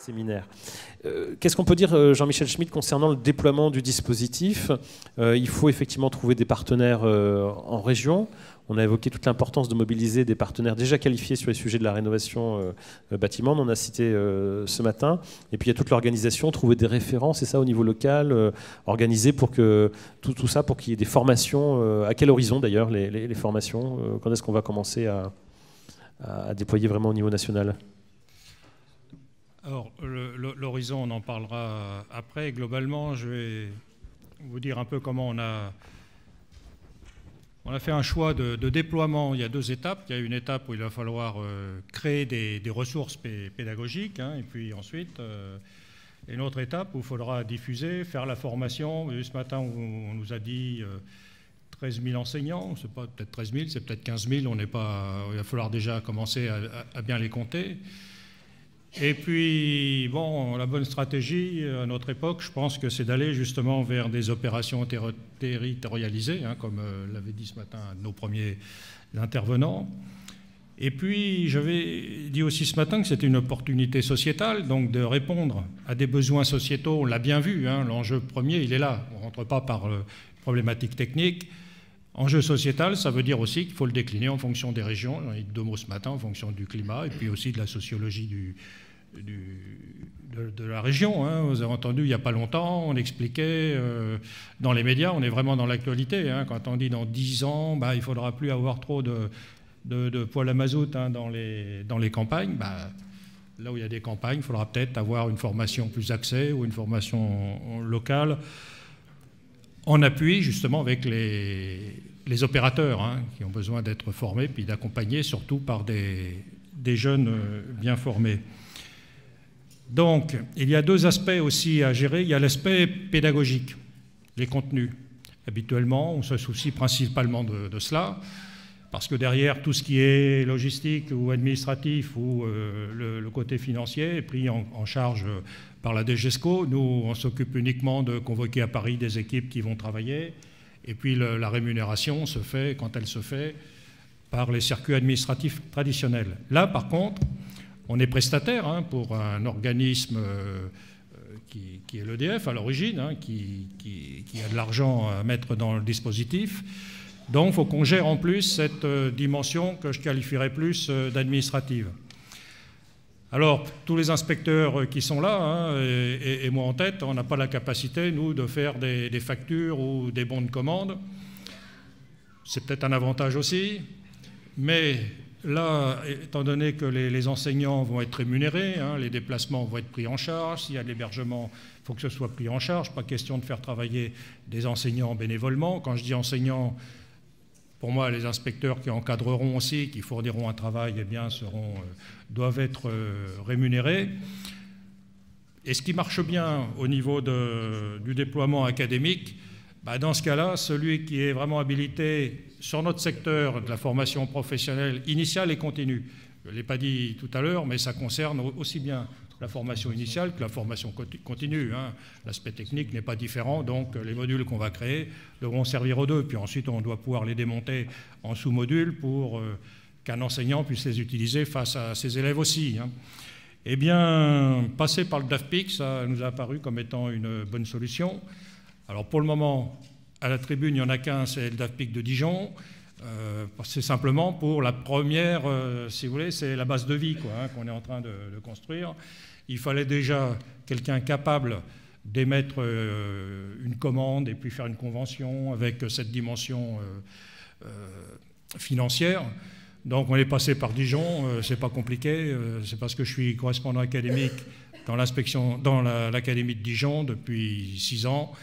séminaire. Qu'est-ce qu'on peut dire, Jean-Michel Schmitt, concernant le déploiement du dispositif? Il faut effectivement trouver des partenaires en région. On a évoqué toute l'importance de mobiliser des partenaires déjà qualifiés sur les sujets de la rénovation bâtiment. On en a cité ce matin. Et puis il y a toute l'organisation, trouver des référents, c'est ça, au niveau local, organiser pour que tout ça, pour qu'il y ait des formations. À quel horizon d'ailleurs les formations? Quand est-ce qu'on va commencer à déployer vraiment au niveau national? Alors, l'horizon, on en parlera après. Globalement, je vais vous dire un peu comment on a fait un choix de déploiement. Il y a deux étapes. Il y a une étape où il va falloir créer des ressources pédagogiques, hein, et puis ensuite, une autre étape où il faudra diffuser, faire la formation. Ce matin, on nous a dit 13 000 enseignants. C'est pas peut-être 13 000, c'est peut-être 15 000. Il va falloir déjà commencer à bien les compter. Et puis, bon, la bonne stratégie à notre époque, je pense que c'est d'aller justement vers des opérations territorialisées, hein, comme l'avait dit ce matin nos premiers intervenants. Et puis, j'avais dit aussi ce matin que c'était une opportunité sociétale, donc de répondre à des besoins sociétaux. On l'a bien vu, hein, l'enjeu premier, il est là. On ne rentre pas par problématiques techniques. Enjeu sociétal, ça veut dire aussi qu'il faut le décliner en fonction des régions. J'en ai dit deux mots ce matin, en fonction du climat, et puis aussi de la sociologie de la région. Hein. Vous avez entendu, il n'y a pas longtemps, on expliquait dans les médias, on est vraiment dans l'actualité. Hein. Quand on dit dans 10 ans, bah, il ne faudra plus avoir trop de poêle à mazout, hein, dans les campagnes. Bah, là où il y a des campagnes, il faudra peut-être avoir une formation plus axée ou une formation locale, en appui justement avec les opérateurs, hein, qui ont besoin d'être formés, puis d'accompagner surtout par des jeunes bien formés. Donc, il y a deux aspects aussi à gérer. Il y a l'aspect pédagogique, les contenus. Habituellement, on se soucie principalement de cela, parce que derrière, tout ce qui est logistique ou administratif ou le côté financier est pris en charge par la DGESCO. Nous, on s'occupe uniquement de convoquer à Paris des équipes qui vont travailler. Et puis la rémunération se fait, quand elle se fait, par les circuits administratifs traditionnels. Là, par contre, on est prestataire, hein, pour un organisme qui est l'EDF à l'origine, hein, qui a de l'argent à mettre dans le dispositif. Donc, il faut qu'on gère en plus cette dimension que je qualifierais plus d'administrative. Alors, tous les inspecteurs qui sont là, hein, et moi en tête, on n'a pas la capacité, nous, de faire des factures ou des bons de commande. C'est peut-être un avantage aussi, mais là, étant donné que les enseignants vont être rémunérés, hein, les déplacements vont être pris en charge, s'il y a de l'hébergement, il faut que ce soit pris en charge, pas question de faire travailler des enseignants bénévolement. Quand je dis enseignants, pour moi, les inspecteurs qui encadreront aussi, qui fourniront un travail, eh bien, doivent être rémunérés. Et ce qui marche bien au niveau du déploiement académique, bah, dans ce cas-là, celui qui est vraiment habilité sur notre secteur de la formation professionnelle initiale et continue, je ne l'ai pas dit tout à l'heure, mais ça concerne aussi bien la formation initiale que la formation continue, hein. L'aspect technique n'est pas différent, donc les modules qu'on va créer devront servir aux deux. Puis ensuite, on doit pouvoir les démonter en sous-modules pour qu'un enseignant puisse les utiliser face à ses élèves aussi, hein. Eh bien, passer par le DAFPIC, ça nous a apparu comme étant une bonne solution. Alors pour le moment, à la tribune, il n'y en a qu'un, c'est le DAFPIC de Dijon. C'est simplement pour la première, si vous voulez, c'est la base de vie, quoi, hein, qu'on est en train de construire. Il fallait déjà quelqu'un capable d'émettre une commande et puis faire une convention avec cette dimension financière. Donc on est passé par Dijon, c'est pas compliqué, c'est parce que je suis correspondant académique dans l'académie de Dijon depuis 6 ans.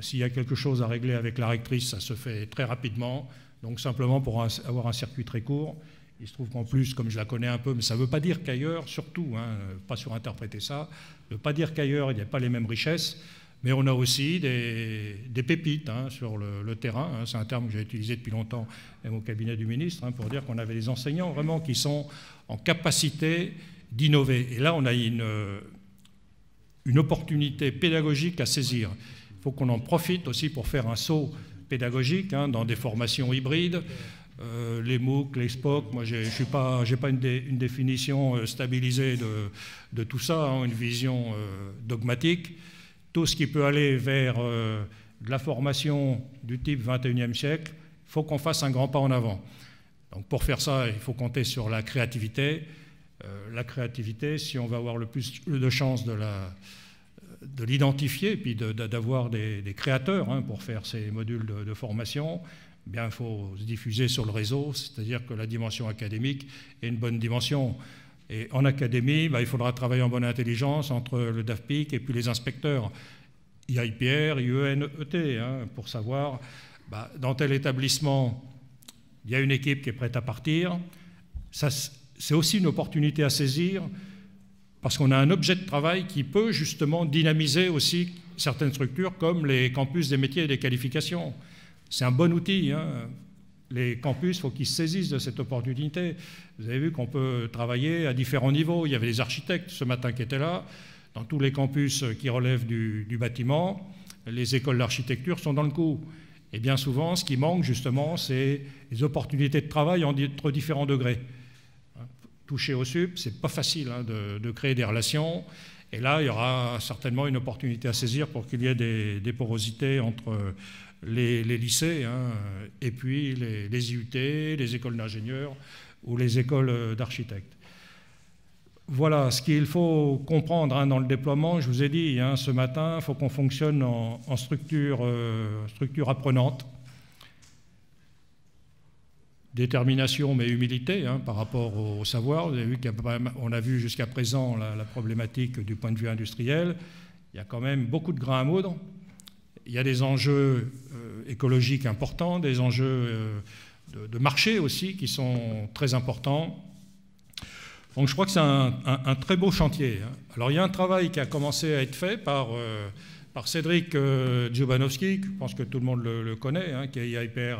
S'il y a quelque chose à régler avec la rectrice, ça se fait très rapidement. Donc simplement pour avoir un circuit très court. Il se trouve qu'en plus, comme je la connais un peu, mais ça ne veut pas dire qu'ailleurs, surtout, hein, pas surinterpréter ça, ça ne veut pas dire qu'ailleurs il n'y a pas les mêmes richesses, mais on a aussi des pépites, hein, sur le terrain, hein. C'est un terme que j'ai utilisé depuis longtemps, même au cabinet du ministre, hein, pour dire qu'on avait des enseignants vraiment qui sont en capacité d'innover. Et là, on a une opportunité pédagogique à saisir. Il faut qu'on en profite aussi pour faire un saut pédagogique, hein, dans des formations hybrides. les MOOC, les SPOC. Moi, j'ai pas une définition stabilisée de tout ça, hein, une vision dogmatique. Tout ce qui peut aller vers de la formation du type 21e siècle, il faut qu'on fasse un grand pas en avant. Donc pour faire ça, il faut compter sur la créativité. La créativité, si on va avoir le plus de chances de l'identifier, puis d'avoir des créateurs, hein, pour faire ces modules de formation, eh bien, il faut se diffuser sur le réseau, c'est-à-dire que la dimension académique est une bonne dimension. Et en académie, il faudra travailler en bonne intelligence entre le DAFPIC et puis les inspecteurs, IIPR, IEN, ET, hein, pour savoir, dans tel établissement, il y a une équipe qui est prête à partir. C'est aussi une opportunité à saisir, parce qu'on a un objet de travail qui peut justement dynamiser aussi certaines structures, comme les campus des métiers et des qualifications. C'est un bon outil, hein. Les campus, il faut qu'ils se saisissent de cette opportunité. Vous avez vu qu'on peut travailler à différents niveaux. Il y avait des architectes ce matin qui étaient là. Dans tous les campus qui relèvent du bâtiment, les écoles d'architecture sont dans le coup. Et bien souvent, ce qui manque justement, c'est les opportunités de travail entre différents degrés. Toucher au sup, c'est pas facile, hein, de créer des relations. Et là, il y aura certainement une opportunité à saisir pour qu'il y ait des porosités entre les lycées, hein, et puis les IUT, les écoles d'ingénieurs ou les écoles d'architectes. Voilà ce qu'il faut comprendre, hein, dans le déploiement. Je vous ai dit, hein, ce matin, il faut qu'on fonctionne en structure apprenante. Détermination mais humilité, hein, par rapport au savoir. Vous avez vu qu'on a vu jusqu'à présent la problématique du point de vue industriel. Il y a quand même beaucoup de grains à moudre. Il y a des enjeux écologiques importants, des enjeux de marché aussi qui sont très importants. Donc je crois que c'est un très beau chantier, hein. Alors il y a un travail qui a commencé à être fait par Cédric Dziobanowski, je pense que tout le monde le connaît, hein, qui est IIPR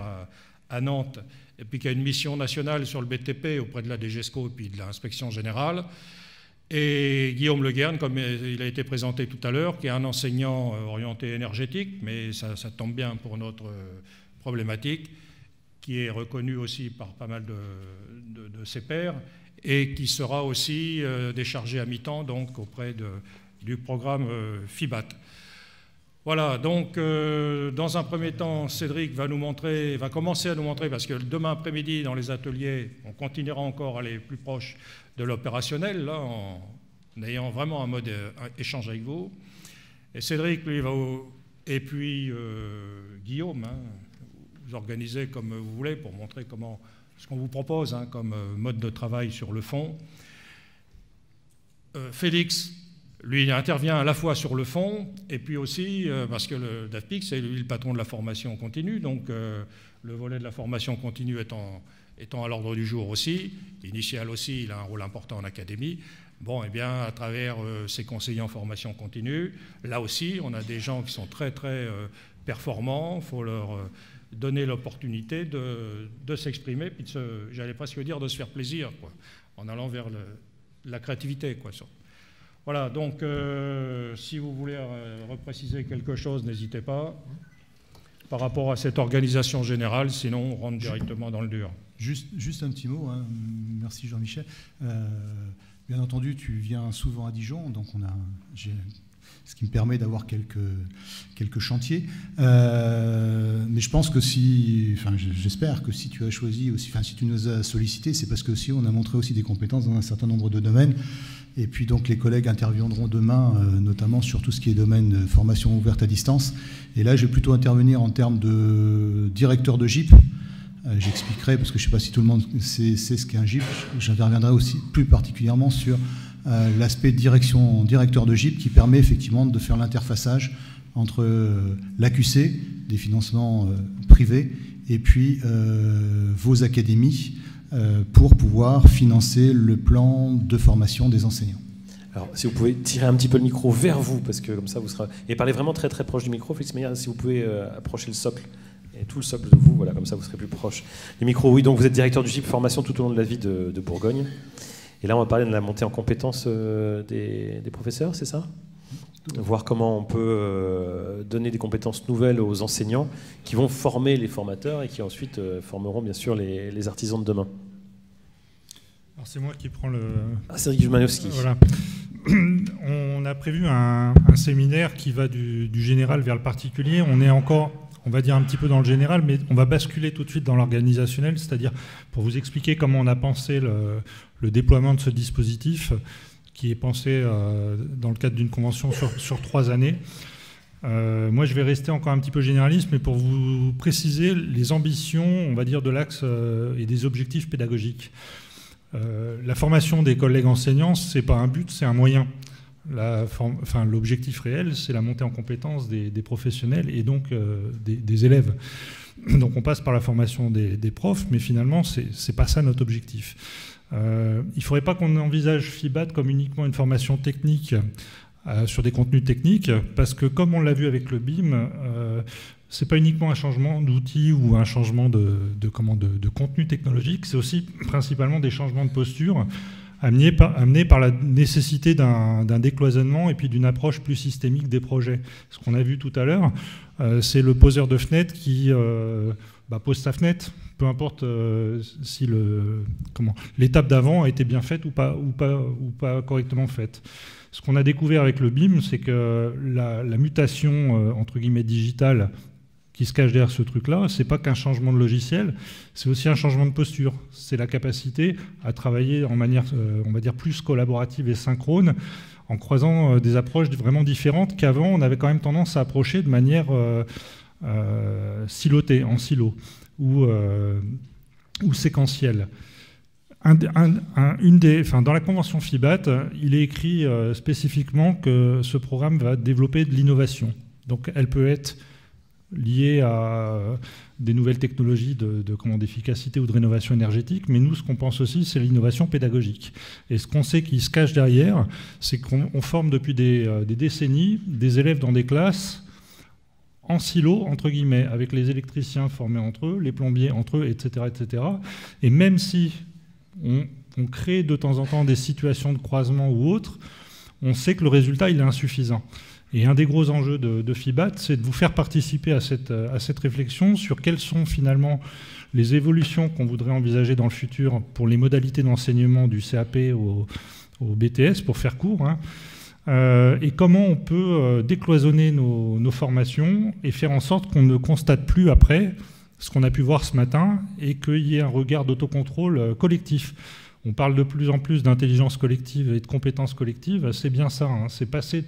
à Nantes, et puis qui a une mission nationale sur le BTP auprès de la DGESCO et puis de l'inspection générale. Et Guillaume Le Guern, comme il a été présenté tout à l'heure, qui est un enseignant orienté énergétique, mais ça tombe bien pour notre problématique, qui est reconnu aussi par pas mal de ses pairs, et qui sera aussi déchargé à mi-temps donc auprès du programme FIBAT. Voilà, donc dans un premier temps, Cédric va commencer à nous montrer, parce que demain après-midi, dans les ateliers, on continuera encore à aller plus proche de l'opérationnel, là, en ayant vraiment un mode échange avec vous. Et Cédric, lui, et puis Guillaume, hein, vous organisez comme vous voulez pour montrer ce qu'on vous propose, hein, comme mode de travail sur le fond. Félix, lui, il intervient à la fois sur le fond, et puis aussi, parce que le DAFPIC, c'est lui le patron de la formation continue, donc le volet de la formation continue étant à l'ordre du jour aussi, initial aussi, il a un rôle important en académie. Bon, eh bien, à travers ses conseillers en formation continue, là aussi, on a des gens qui sont très, très performants, il faut leur donner l'opportunité de s'exprimer, puis j'allais presque dire de se faire plaisir, quoi, en allant vers la créativité, quoi. Voilà, donc si vous voulez repréciser quelque chose, n'hésitez pas par rapport à cette organisation générale, sinon on rentre directement dans le dur. Juste un petit mot, hein. Merci Jean-Michel. Bien entendu, tu viens souvent à Dijon, donc ce qui me permet d'avoir quelques chantiers. Mais je pense que j'espère que si tu as choisi aussi, si tu nous as sollicité, c'est parce que aussi on a montré aussi des compétences dans un certain nombre de domaines. Et puis donc les collègues interviendront demain, notamment sur tout ce qui est domaine de formation ouverte à distance. Et là, je vais plutôt intervenir en termes de directeur de GIP. J'expliquerai, parce que je ne sais pas si tout le monde sait ce qu'est un GIP. J'interviendrai aussi plus particulièrement sur l'aspect directeur de GIP, qui permet effectivement de faire l'interfaçage entre l'AQC, des financements privés, et puis vos académies, pour pouvoir financer le plan de formation des enseignants. Alors, si vous pouvez tirer un petit peu le micro vers vous, parce que comme ça, vous serez... Et parlez vraiment très très proche du micro, Félix Meyer, si vous pouvez approcher le socle, et tout le socle de vous, voilà, comme ça vous serez plus proche du micro. Oui, donc vous êtes directeur du GIP formation tout au long de la vie de Bourgogne. Et là, on va parler de la montée en compétences des professeurs, c'est ça ? voir comment on peut donner des compétences nouvelles aux enseignants qui vont former les formateurs et qui ensuite formeront bien sûr les artisans de demain. Alors c'est moi qui prends le... Sergej Jumanowski. Voilà. On a prévu un séminaire qui va du général vers le particulier. On est encore, on va dire un petit peu dans le général, mais on va basculer tout de suite dans l'organisationnel, c'est-à-dire pour vous expliquer comment on a pensé le déploiement de ce dispositif qui est pensé dans le cadre d'une convention sur 3 années. Moi, je vais rester encore un petit peu généraliste, mais pour vous préciser les ambitions, on va dire, de l'axe et des objectifs pédagogiques. La formation des collègues enseignants, ce n'est pas un but, c'est un moyen. L'objectif réel, c'est la montée en compétences des professionnels et donc des élèves. Donc on passe par la formation des profs, mais finalement, ce n'est pas ça notre objectif. Il ne faudrait pas qu'on envisage FIBAT comme uniquement une formation technique sur des contenus techniques, parce que comme on l'a vu avec le BIM, ce n'est pas uniquement un changement d'outils ou un changement de contenu technologique, c'est aussi principalement des changements de posture amenés par la nécessité d'un décloisonnement et puis d'une approche plus systémique des projets. Ce qu'on a vu tout à l'heure, c'est le poseur de fenêtre qui pose sa fenêtre, peu importe si l'étape d'avant a été bien faite ou pas correctement faite. Ce qu'on a découvert avec le BIM, c'est que la mutation entre guillemets digitale qui se cache derrière ce truc-là, c'est pas qu'un changement de logiciel, c'est aussi un changement de posture. C'est la capacité à travailler en manière, on va dire, plus collaborative et synchrone, en croisant des approches vraiment différentes qu'avant, on avait quand même tendance à approcher de manière silotée, en silo, ou séquentielle. Dans la convention FIBAT, il est écrit spécifiquement que ce programme va développer de l'innovation. Donc elle peut être liées à des nouvelles technologies d'efficacité ou de rénovation énergétique, mais nous, ce qu'on pense aussi, c'est l'innovation pédagogique. Et ce qu'on sait qui se cache derrière, c'est qu'on forme depuis des décennies des élèves dans des classes en silo, entre guillemets, avec les électriciens formés entre eux, les plombiers entre eux, etc. etc. Et même si on crée de temps en temps des situations de croisement ou autres, on sait que le résultat, il est insuffisant. Et un des gros enjeux de FIBAT, c'est de vous faire participer à cette réflexion sur quelles sont finalement les évolutions qu'on voudrait envisager dans le futur pour les modalités d'enseignement du CAP au BTS, pour faire court, et comment on peut décloisonner nos formations et faire en sorte qu'on ne constate plus après ce qu'on a pu voir ce matin et qu'il y ait un regard d'autocontrôle collectif. On parle de plus en plus d'intelligence collective et de compétences collectives, c'est bien ça, c'est passer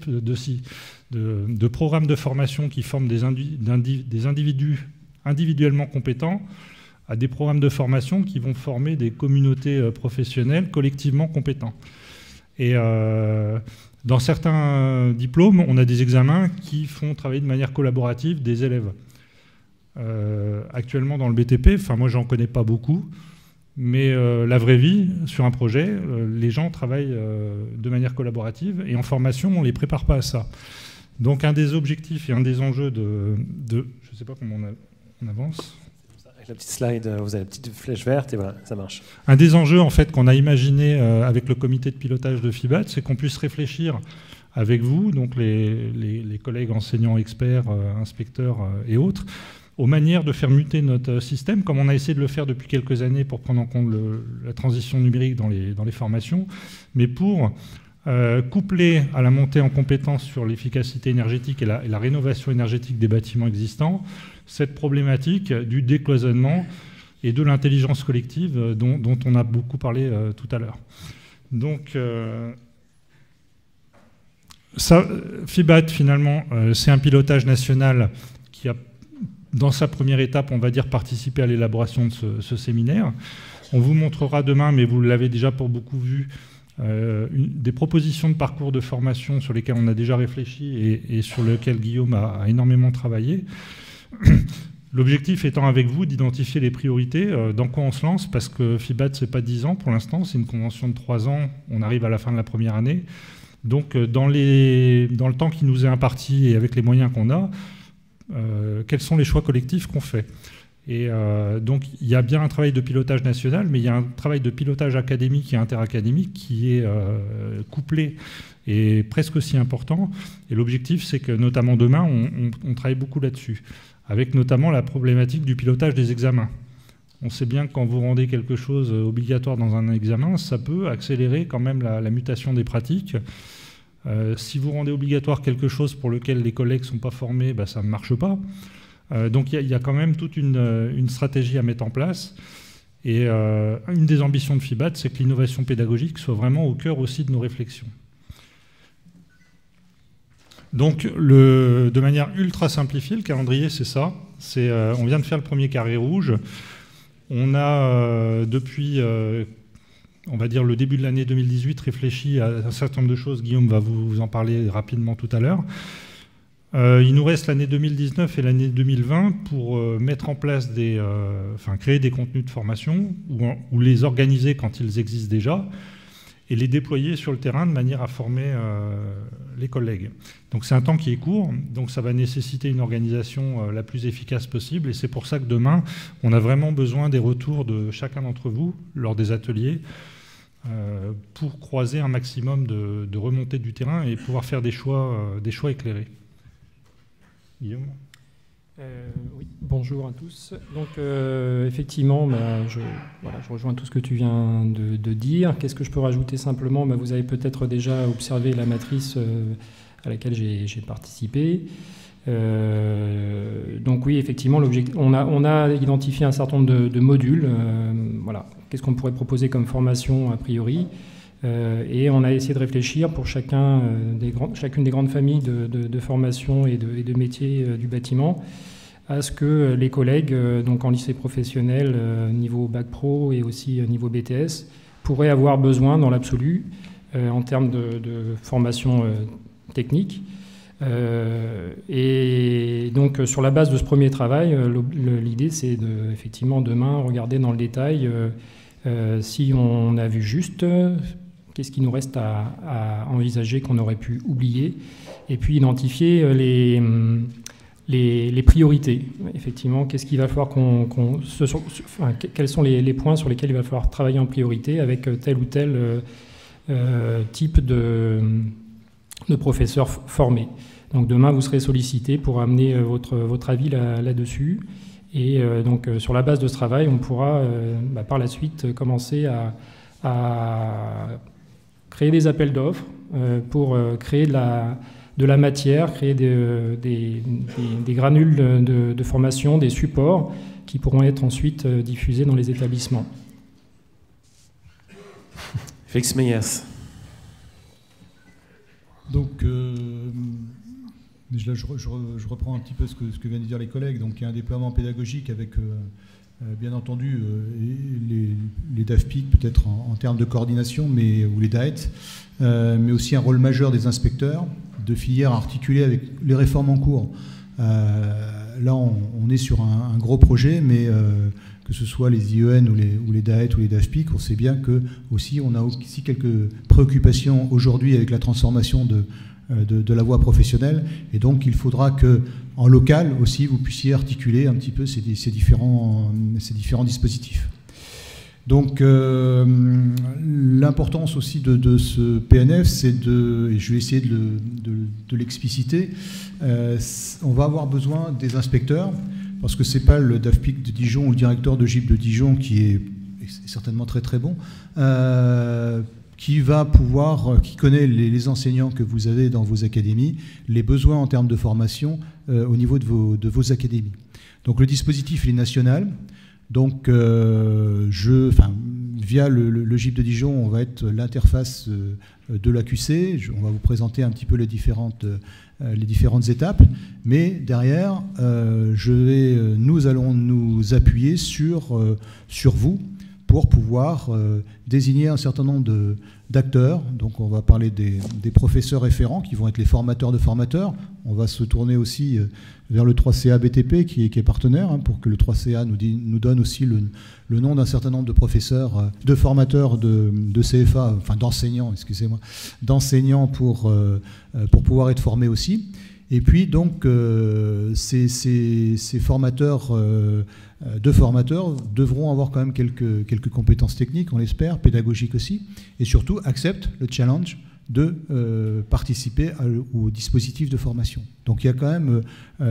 de programmes de formation qui forment des individus individuellement compétents à des programmes de formation qui vont former des communautés professionnelles collectivement compétents. Et dans certains diplômes, on a des examens qui font travailler de manière collaborative des élèves. Actuellement dans le BTP, moi j'en connais pas beaucoup, mais la vraie vie, sur un projet, les gens travaillent de manière collaborative et en formation, on ne les prépare pas à ça. Donc un des objectifs et un des enjeux je ne sais pas comment on avance. Avec la petite slide, vous avez la petite flèche verte et voilà, ça marche. Un des enjeux en fait, qu'on a imaginé avec le comité de pilotage de FIBAT, c'est qu'on puisse réfléchir avec vous, donc les collègues enseignants, experts, inspecteurs et autres, aux manières de faire muter notre système, comme on a essayé de le faire depuis quelques années pour prendre en compte la transition numérique dans les formations, mais pour coupler à la montée en compétences sur l'efficacité énergétique et la rénovation énergétique des bâtiments existants, cette problématique du décloisonnement et de l'intelligence collective dont on a beaucoup parlé tout à l'heure. Donc, FIBAT, finalement, c'est un pilotage national qui a, dans sa première étape, on va dire, participé à l'élaboration de ce séminaire. On vous montrera demain, mais vous l'avez déjà pour beaucoup vu, des propositions de parcours de formation sur lesquelles on a déjà réfléchi et sur lesquelles Guillaume a énormément travaillé. L'objectif étant avec vous d'identifier les priorités, dans quoi on se lance, parce que FIBAT, ce n'est pas 10 ans pour l'instant, c'est une convention de 3 ans, on arrive à la fin de la première année. Donc dans le temps qui nous est imparti et avec les moyens qu'on a, quels sont les choix collectifs qu'on fait. Et donc, il y a bien un travail de pilotage national, mais il y a un travail de pilotage académique et interacadémique qui est couplé et presque aussi important. Et l'objectif, c'est que notamment demain, on travaille beaucoup là-dessus, avec notamment la problématique du pilotage des examens. On sait bien que quand vous rendez quelque chose obligatoire dans un examen, ça peut accélérer quand même la mutation des pratiques. Si vous rendez obligatoire quelque chose pour lequel les collègues ne sont pas formés, ça ne marche pas. Donc il y a quand même toute une stratégie à mettre en place. Et une des ambitions de FIBAT, c'est que l'innovation pédagogique soit vraiment au cœur aussi de nos réflexions. Donc de manière ultra simplifiée, le calendrier, c'est ça. On vient de faire le premier carré rouge. On a depuis... on va dire le début de l'année 2018, réfléchi à un certain nombre de choses. Guillaume va vous en parler rapidement tout à l'heure. Il nous reste l'année 2019 et l'année 2020 pour mettre en place créer des contenus de formation ou les organiser quand ils existent déjà et les déployer sur le terrain de manière à former les collègues. Donc c'est un temps qui est court, donc ça va nécessiter une organisation la plus efficace possible et c'est pour ça que demain, on a vraiment besoin des retours de chacun d'entre vous lors des ateliers pour croiser un maximum de remontées du terrain et pouvoir faire des choix éclairés. Guillaume ? Oui, bonjour à tous. Donc effectivement, je rejoins tout ce que tu viens de dire. Qu'est-ce que je peux rajouter simplement ? Vous avez peut-être déjà observé la matrice à laquelle j'ai participé. Donc oui, effectivement, on a identifié un certain nombre de modules. Voilà. Qu'est-ce qu'on pourrait proposer comme formation a priori ? Et on a essayé de réfléchir pour chacune des grandes familles de formation et de métiers du bâtiment à ce que les collègues, donc en lycée professionnel, niveau bac pro et aussi niveau BTS, pourraient avoir besoin dans l'absolu en termes de formation technique. Et donc sur la base de ce premier travail, l'idée c'est effectivement demain regarder dans le détail si on a vu juste, qu'est-ce qui nous reste à envisager qu'on aurait pu oublier, et puis identifier les priorités. Effectivement, qu'est-ce qu'il va falloir quels sont les points sur lesquels il va falloir travailler en priorité avec tel ou tel type de professeurs formés. Donc demain, vous serez sollicité pour amener votre avis là-dessus. Et donc sur la base de ce travail, on pourra par la suite commencer à créer des appels d'offres pour créer de la matière, créer des granules de formation, des supports qui pourront être ensuite diffusés dans les établissements. Félix Meyers. Donc, je reprends un petit peu ce que viennent de dire les collègues. Donc, il y a un déploiement pédagogique avec, bien entendu, les DAFPIC, peut-être en termes de coordination, ou les DAET, mais aussi un rôle majeur des inspecteurs de filières articulées avec les réformes en cours. Là, on est sur un gros projet, mais que ce soit les IEN ou les DAET ou les DAFPIC, on sait bien que aussi on a aussi quelques préoccupations aujourd'hui avec la transformation de la voie professionnelle, et donc il faudra que en local aussi vous puissiez articuler un petit peu ces différents dispositifs. Donc l'importance aussi de ce PNF, c'est et je vais essayer de l'expliciter, on va avoir besoin des inspecteurs, parce que ce n'est pas le DAFPIC de Dijon ou le directeur de GIP de Dijon qui est certainement très très bon, qui connaît les enseignants que vous avez dans vos académies, les besoins en termes de formation au niveau de vos académies. Donc le dispositif il est national. Donc via le GIP de Dijon, on va être l'interface de l'AQC. On va vous présenter un petit peu les différentes étapes. Mais derrière, nous allons nous appuyer sur vous pour pouvoir désigner un certain nombre d'acteurs. Donc on va parler des professeurs référents qui vont être les formateurs de formateurs. On va se tourner aussi vers le 3CA BTP qui est partenaire, pour que le 3CA nous donne aussi le nom d'un certain nombre de professeurs, de formateurs de CFA, enfin d'enseignants, excusez-moi, d'enseignants pour pouvoir être formés aussi. Et puis donc ces formateurs de formateurs devront avoir quand même quelques compétences techniques, on l'espère, pédagogiques aussi, et surtout acceptent le challenge de participer au dispositif de formation. Donc il y a quand même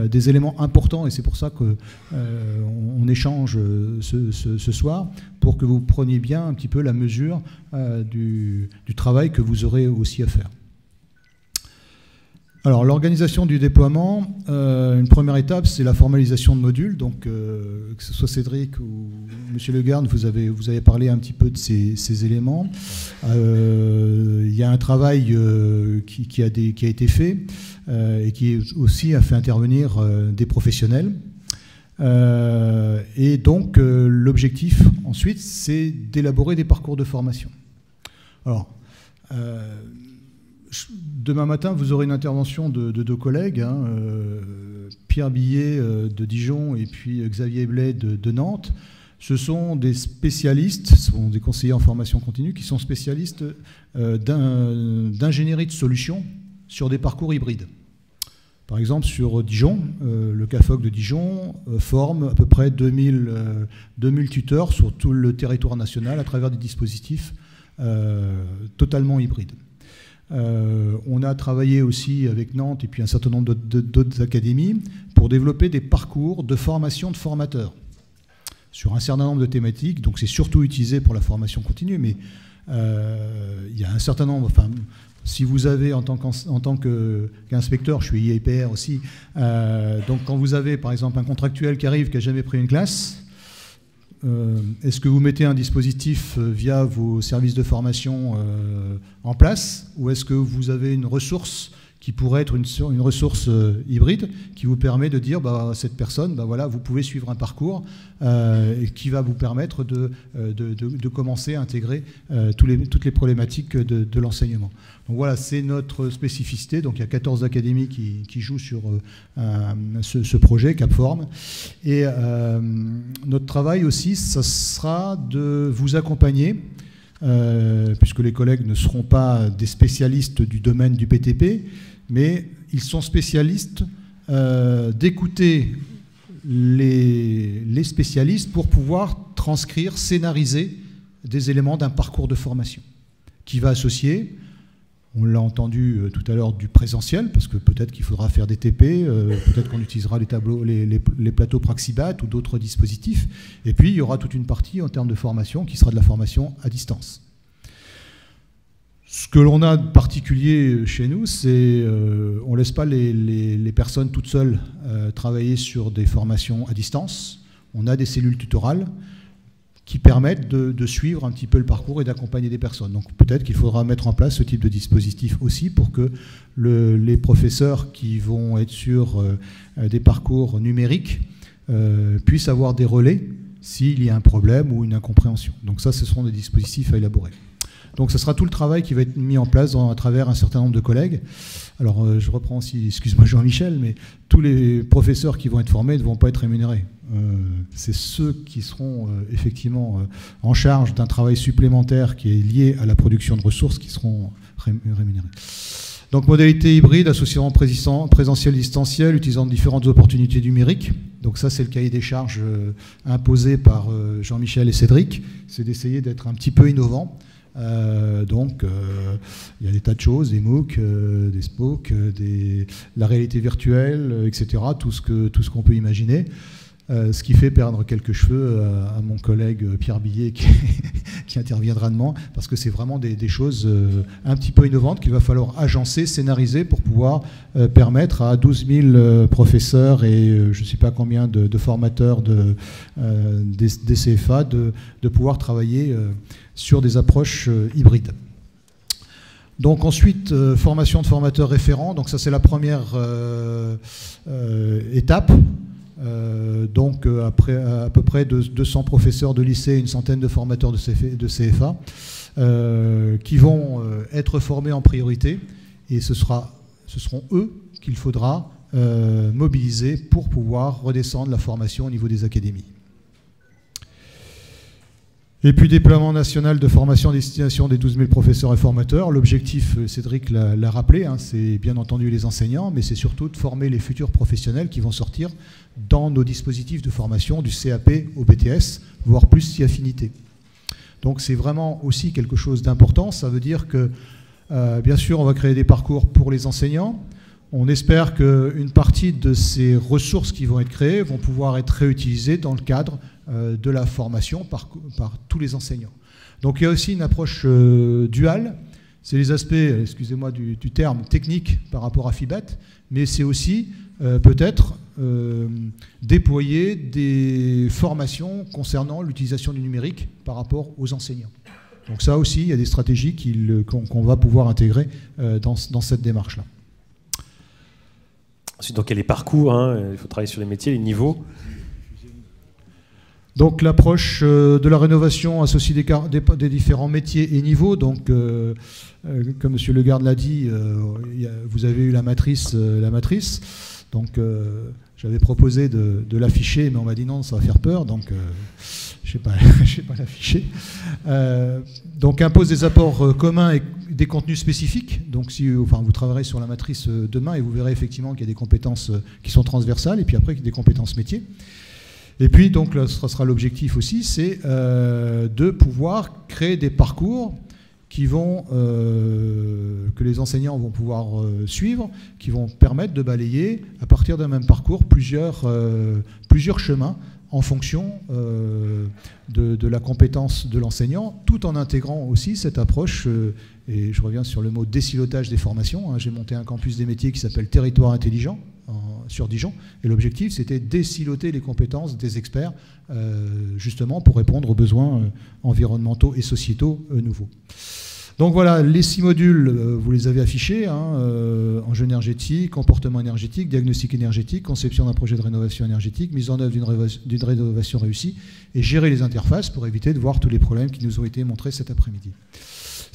des éléments importants, et c'est pour ça qu'on échange ce soir, pour que vous preniez bien un petit peu la mesure du travail que vous aurez aussi à faire. Alors, l'organisation du déploiement, une première étape, c'est la formalisation de modules. Donc, que ce soit Cédric ou M. Legarde, vous avez parlé un petit peu de ces éléments. Il y a un travail qui a été fait et qui aussi a fait intervenir des professionnels. Et donc, l'objectif, ensuite, c'est d'élaborer des parcours de formation. Alors, demain matin, vous aurez une intervention de deux collègues, Pierre Billet de Dijon et puis Xavier Blais de Nantes. Ce sont des spécialistes, ce sont des conseillers en formation continue qui sont spécialistes d'ingénierie de solutions sur des parcours hybrides. Par exemple, sur Dijon, le CAFOC de Dijon forme à peu près 2000 tuteurs sur tout le territoire national à travers des dispositifs totalement hybrides. On a travaillé aussi avec Nantes et puis un certain nombre d'autres académies pour développer des parcours de formation de formateurs sur un certain nombre de thématiques. Donc c'est surtout utilisé pour la formation continue, mais il y a un certain nombre... Enfin, si vous avez, en tant qu'inspecteur, je suis IAPR aussi, donc quand vous avez par exemple un contractuel qui arrive, qui n'a jamais pris une classe, est-ce que vous mettez un dispositif via vos services de formation en place, ou est-ce que vous avez une ressource qui pourrait être une ressource hybride qui vous permet de dire cette personne, voilà, vous pouvez suivre un parcours et qui va vous permettre de commencer à intégrer toutes les problématiques de l'enseignement. Donc voilà, c'est notre spécificité. Donc il y a 14 académies qui jouent sur ce projet CapForm. Et notre travail aussi, ça sera de vous accompagner, puisque les collègues ne seront pas des spécialistes du domaine du BTP, mais ils sont spécialistes d'écouter les spécialistes pour pouvoir transcrire, scénariser des éléments d'un parcours de formation qui va associer, on l'a entendu tout à l'heure, du présentiel, parce que peut-être qu'il faudra faire des TP, peut-être qu'on utilisera les plateaux Praxibat ou d'autres dispositifs, et puis il y aura toute une partie en termes de formation qui sera de la formation à distance. Ce que l'on a de particulier chez nous, c'est on ne laisse pas les personnes toutes seules travailler sur des formations à distance. On a des cellules tutorales qui permettent de suivre un petit peu le parcours et d'accompagner des personnes. Donc peut-être qu'il faudra mettre en place ce type de dispositif aussi pour que les professeurs qui vont être sur des parcours numériques puissent avoir des relais s'il y a un problème ou une incompréhension. Donc ça, ce seront des dispositifs à élaborer. Donc ce sera tout le travail qui va être mis en place à travers un certain nombre de collègues. Alors je reprends aussi, excuse-moi Jean-Michel, mais tous les professeurs qui vont être formés ne vont pas être rémunérés. C'est ceux qui seront effectivement en charge d'un travail supplémentaire qui est lié à la production de ressources qui seront rémunérés. Donc modalité hybride associant présentiel distanciel, utilisant différentes opportunités numériques. Donc ça, c'est le cahier des charges imposé par Jean-Michel et Cédric. C'est d'essayer d'être un petit peu innovant. Donc il y a des tas de choses, des MOOC, des SPOC, la réalité virtuelle, etc. Tout ce qu'on peut imaginer. Ce qui fait perdre quelques cheveux à mon collègue Pierre Billet qui interviendra demain, parce que c'est vraiment des choses un petit peu innovantes qu'il va falloir agencer, scénariser pour pouvoir permettre à 12 000 professeurs et je ne sais pas combien de formateurs des CFA de pouvoir travailler sur des approches hybrides. Donc ensuite, formation de formateurs référents, donc ça c'est la première étape. Donc après à peu près 200 professeurs de lycée, une centaine de formateurs de CFA qui vont être formés en priorité, et ce seront eux qu'il faudra mobiliser pour pouvoir redescendre la formation au niveau des académies. Et puis déploiement national de formation à destination des 12 000 professeurs et formateurs. L'objectif, Cédric l'a rappelé, hein, c'est bien entendu les enseignants, mais c'est surtout de former les futurs professionnels qui vont sortir dans nos dispositifs de formation du CAP au BTS, voire plus si affinité. Donc c'est vraiment aussi quelque chose d'important. Ça veut dire que, bien sûr, on va créer des parcours pour les enseignants. On espère qu'une partie de ces ressources qui vont être créées vont pouvoir être réutilisées dans le cadre de la formation par tous les enseignants. Donc il y a aussi une approche duale. C'est les aspects, excusez-moi du terme, technique par rapport à FIBAT, mais c'est aussi peut-être déployer des formations concernant l'utilisation du numérique par rapport aux enseignants. Donc ça aussi, il y a des stratégies qu'on va pouvoir intégrer dans cette démarche-là. Ensuite, donc il y a les parcours, hein, il faut travailler sur les métiers, les niveaux. Donc l'approche de la rénovation associe des différents métiers et niveaux. Donc comme M. Legarde l'a dit, vous avez eu la matrice. Donc j'avais proposé de l'afficher, mais on m'a dit non, ça va faire peur. Donc je ne sais pas l'afficher. Donc impose des apports communs et des contenus spécifiques. Donc vous travaillerez sur la matrice demain et vous verrez effectivement qu'il y a des compétences qui sont transversales et puis après des compétences métiers. Et puis, donc, là, ce sera l'objectif aussi, c'est de pouvoir créer des parcours qui vont, que les enseignants vont pouvoir suivre, qui vont permettre de balayer, à partir d'un même parcours, plusieurs chemins en fonction de la compétence de l'enseignant, tout en intégrant aussi cette approche, et je reviens sur le mot désilotage des formations, hein, j'ai monté un campus des métiers qui s'appelle Territoire Intelligent, sur Dijon, et l'objectif c'était désiloter les compétences des experts justement pour répondre aux besoins environnementaux et sociétaux nouveaux. Donc voilà, les 6 modules, vous les avez affichés, hein, enjeu énergétique, comportement énergétique, diagnostic énergétique, conception d'un projet de rénovation énergétique, mise en œuvre d'une rénovation réussie, et gérer les interfaces pour éviter de voir tous les problèmes qui nous ont été montrés cet après-midi.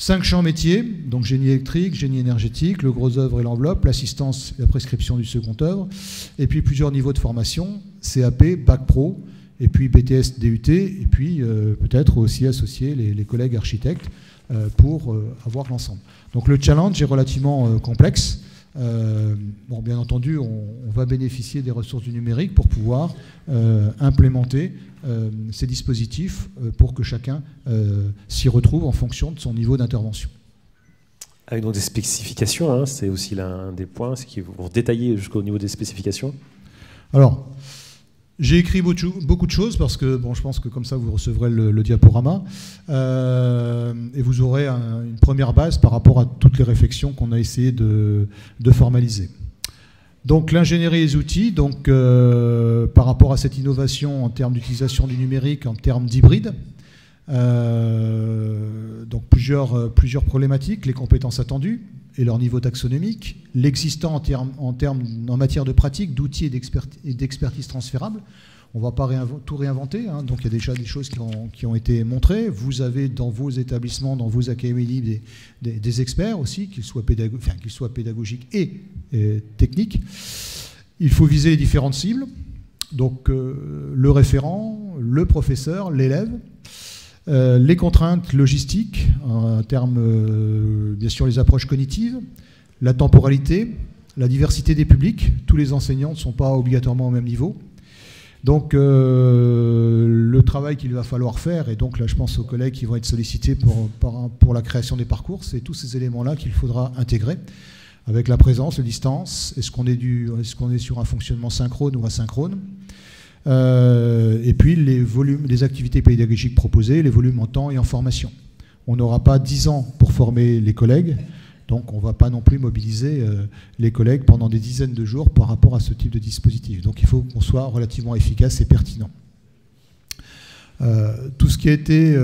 5 champs métiers, donc génie électrique, génie énergétique, le gros œuvre et l'enveloppe, l'assistance et la prescription du second œuvre, et puis plusieurs niveaux de formation, CAP, Bac Pro, et puis BTS, DUT, et puis peut-être aussi associer les collègues architectes pour avoir l'ensemble. Donc le challenge est relativement complexe. Bon, bien entendu, on va bénéficier des ressources du numérique pour pouvoir implémenter ces dispositifs pour que chacun s'y retrouve en fonction de son niveau d'intervention. Avec donc des spécifications, hein, c'est aussi l'un des points, c'est qu'ils vont détailler jusqu'au niveau des spécifications. Alors, j'ai écrit beaucoup de choses parce que bon, je pense que comme ça vous recevrez le diaporama et vous aurez une première base par rapport à toutes les réflexions qu'on a essayé de formaliser. Donc l'ingénierie et les outils, donc, par rapport à cette innovation en termes d'utilisation du numérique, en termes d'hybride, donc plusieurs problématiques, les compétences attendues et leur niveau taxonomique, l'existant en matière de pratique, d'outils et d'expertise transférables. On ne va pas tout réinventer, hein, donc il y a déjà des choses qui ont été montrées. Vous avez dans vos établissements, dans vos académies des experts aussi, qu'ils soient pédagogiques et techniques. Il faut viser les différentes cibles, donc le référent, le professeur, l'élève, les contraintes logistiques, en termes, bien sûr, les approches cognitives, la temporalité, la diversité des publics. Tous les enseignants ne sont pas obligatoirement au même niveau. Donc le travail qu'il va falloir faire, et donc là je pense aux collègues qui vont être sollicités pour la création des parcours, c'est tous ces éléments-là qu'il faudra intégrer, avec la présence, la distance, est-ce qu'on est sur un fonctionnement synchrone ou asynchrone, et puis les activités pédagogiques proposées, les volumes en temps et en formation. On n'aura pas 10 ans pour former les collègues, donc on ne va pas non plus mobiliser les collègues pendant des dizaines de jours par rapport à ce type de dispositif. Donc il faut qu'on soit relativement efficace et pertinent. Tout ce qui a été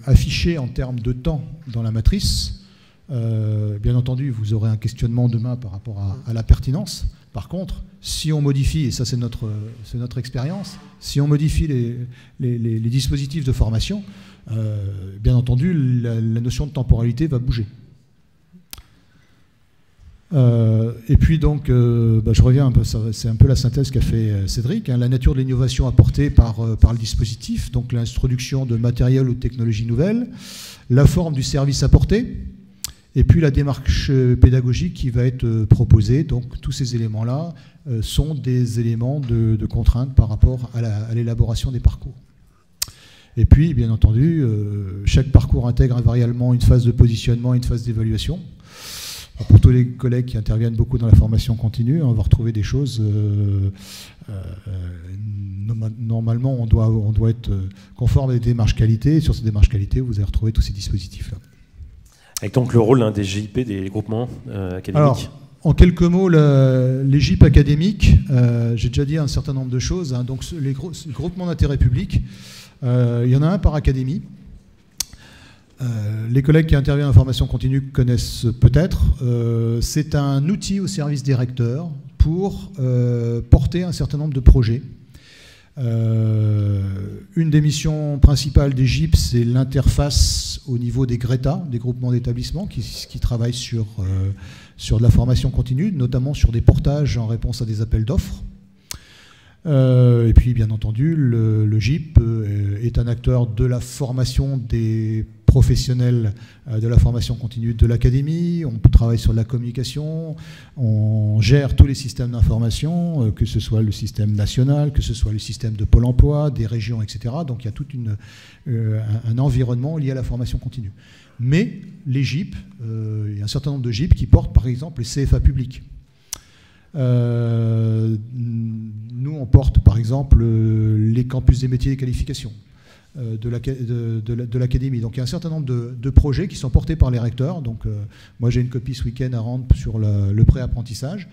affiché en termes de temps dans la matrice, bien entendu, vous aurez un questionnement demain par rapport à la pertinence. Par contre, si on modifie, et ça c'est notre expérience, si on modifie les dispositifs de formation, bien entendu, la notion de temporalité va bouger. Et puis donc, je reviens un peu, c'est un peu la synthèse qu'a fait Cédric, hein, la nature de l'innovation apportée par le dispositif, donc l'introduction de matériel ou de technologies nouvelles, la forme du service apporté, et puis la démarche pédagogique qui va être proposée. Donc tous ces éléments-là sont des éléments de contrainte par rapport à l'élaboration des parcours. Et puis, bien entendu, chaque parcours intègre invariablement une phase de positionnement et une phase d'évaluation. Pour tous les collègues qui interviennent beaucoup dans la formation continue, on va retrouver des choses. Normalement, on doit être conforme à des démarches qualité. Et sur ces démarches qualité, vous allez retrouver tous ces dispositifs-là. Avec donc le rôle des GIP, des groupements académiques. Alors, en quelques mots, les GIP académiques, j'ai déjà dit un certain nombre de choses. Hein, donc, les groupements d'intérêt public, il y en a un par académie. Les collègues qui interviennent en formation continue connaissent peut-être. C'est un outil au service des recteurs pour porter un certain nombre de projets. Une des missions principales des GIP, c'est l'interface au niveau des GRETA, des groupements d'établissement, qui travaillent sur de la formation continue, notamment sur des portages en réponse à des appels d'offres. Et puis, bien entendu, le GIP est un acteur de la formation des professionnels de la formation continue de l'académie. On travaille sur la communication, on gère tous les systèmes d'information, que ce soit le système national, que ce soit le système de Pôle emploi, des régions, etc. Donc il y a tout un environnement lié à la formation continue. Mais les GIP, il y a un certain nombre de GIP qui portent par exemple les CFA publics. Nous, on porte par exemple les campus des métiers et des qualifications de l'académie. Donc il y a un certain nombre de projets qui sont portés par les recteurs. Donc moi j'ai une copie ce week-end à rendre sur le pré-apprentissage.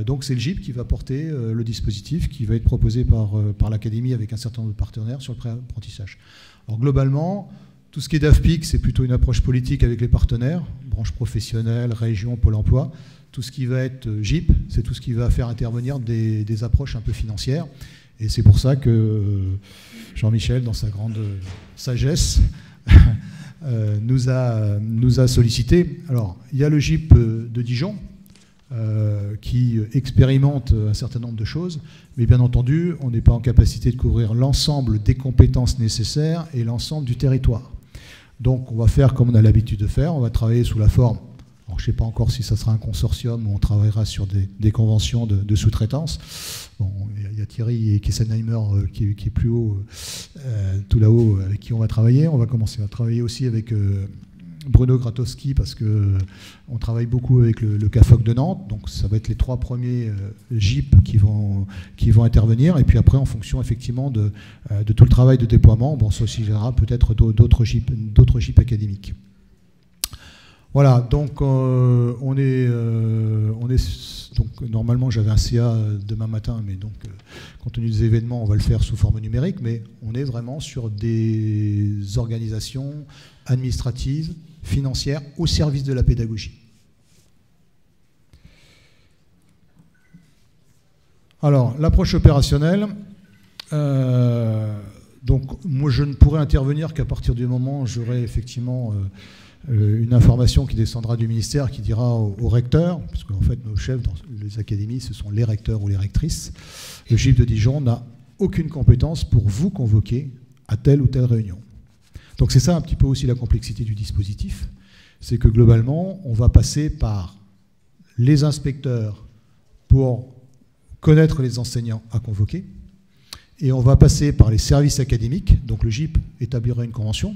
Donc c'est le GIP qui va porter le dispositif qui va être proposé par l'académie avec un certain nombre de partenaires sur le pré-apprentissage. Alors globalement, tout ce qui est DAFPIC, c'est plutôt une approche politique avec les partenaires, branches professionnelles, régions, Pôle emploi. Tout ce qui va être GIP, c'est tout ce qui va faire intervenir des approches un peu financières. Et c'est pour ça que Jean-Michel, dans sa grande sagesse, nous a sollicité. Alors, il y a le GIP de Dijon qui expérimente un certain nombre de choses, mais bien entendu, on n'est pas en capacité de couvrir l'ensemble des compétences nécessaires et l'ensemble du territoire. Donc, on va faire comme on a l'habitude de faire. On va travailler sous la forme. Alors, je ne sais pas encore si ça sera un consortium ou on travaillera sur des conventions de sous-traitance. Bon, il y a Thierry et Kessenheimer qui est plus haut, tout là-haut, avec qui on va travailler. On va commencer à travailler aussi avec Bruno Gratowski parce qu'on travaille beaucoup avec le CAFOC de Nantes. Donc ça va être les 3 premiers GIP qui vont intervenir. Et puis après, en fonction effectivement de tout le travail de déploiement, bon, ça aussi gérera peut-être d'autres GIP académiques. Voilà, donc on est donc normalement j'avais un CA demain matin, mais donc compte tenu des événements, on va le faire sous forme numérique, mais on est vraiment sur des organisations administratives, financières, au service de la pédagogie. Alors, l'approche opérationnelle, donc moi je ne pourrai intervenir qu'à partir du moment où j'aurai effectivement une information qui descendra du ministère qui dira au recteur, parce qu'en fait nos chefs dans les académies ce sont les recteurs ou les rectrices, le GIP de Dijon n'a aucune compétence pour vous convoquer à telle ou telle réunion. Donc c'est ça un petit peu aussi la complexité du dispositif, c'est que globalement on va passer par les inspecteurs pour connaître les enseignants à convoquer, et on va passer par les services académiques, donc le GIP établira une convention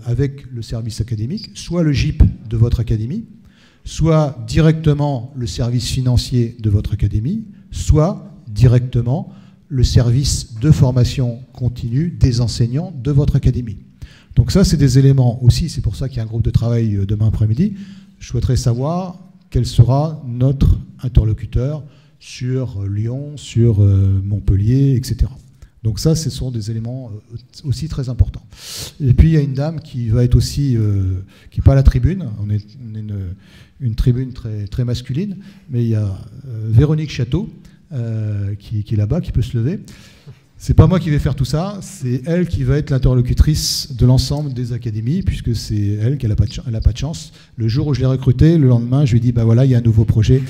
avec le service académique, soit le GIP de votre académie, soit directement le service financier de votre académie, soit directement le service de formation continue des enseignants de votre académie. Donc ça, c'est des éléments aussi, c'est pour ça qu'il y a un groupe de travail demain après-midi. Je souhaiterais savoir quel sera notre interlocuteur sur Lyon, sur Montpellier, etc. Donc ça, ce sont des éléments aussi très importants. Et puis, il y a une dame qui va être aussi, qui n'est pas à la tribune, on est une tribune très, très masculine, mais il y a Véronique Château, qui est là-bas, qui peut se lever, C'est pas moi qui vais faire tout ça, c'est elle qui va être l'interlocutrice de l'ensemble des académies, puisque c'est elle qui n'a pas de chance. Le jour où je l'ai recrutée, le lendemain, je lui ai dit, bah voilà, il y a un nouveau projet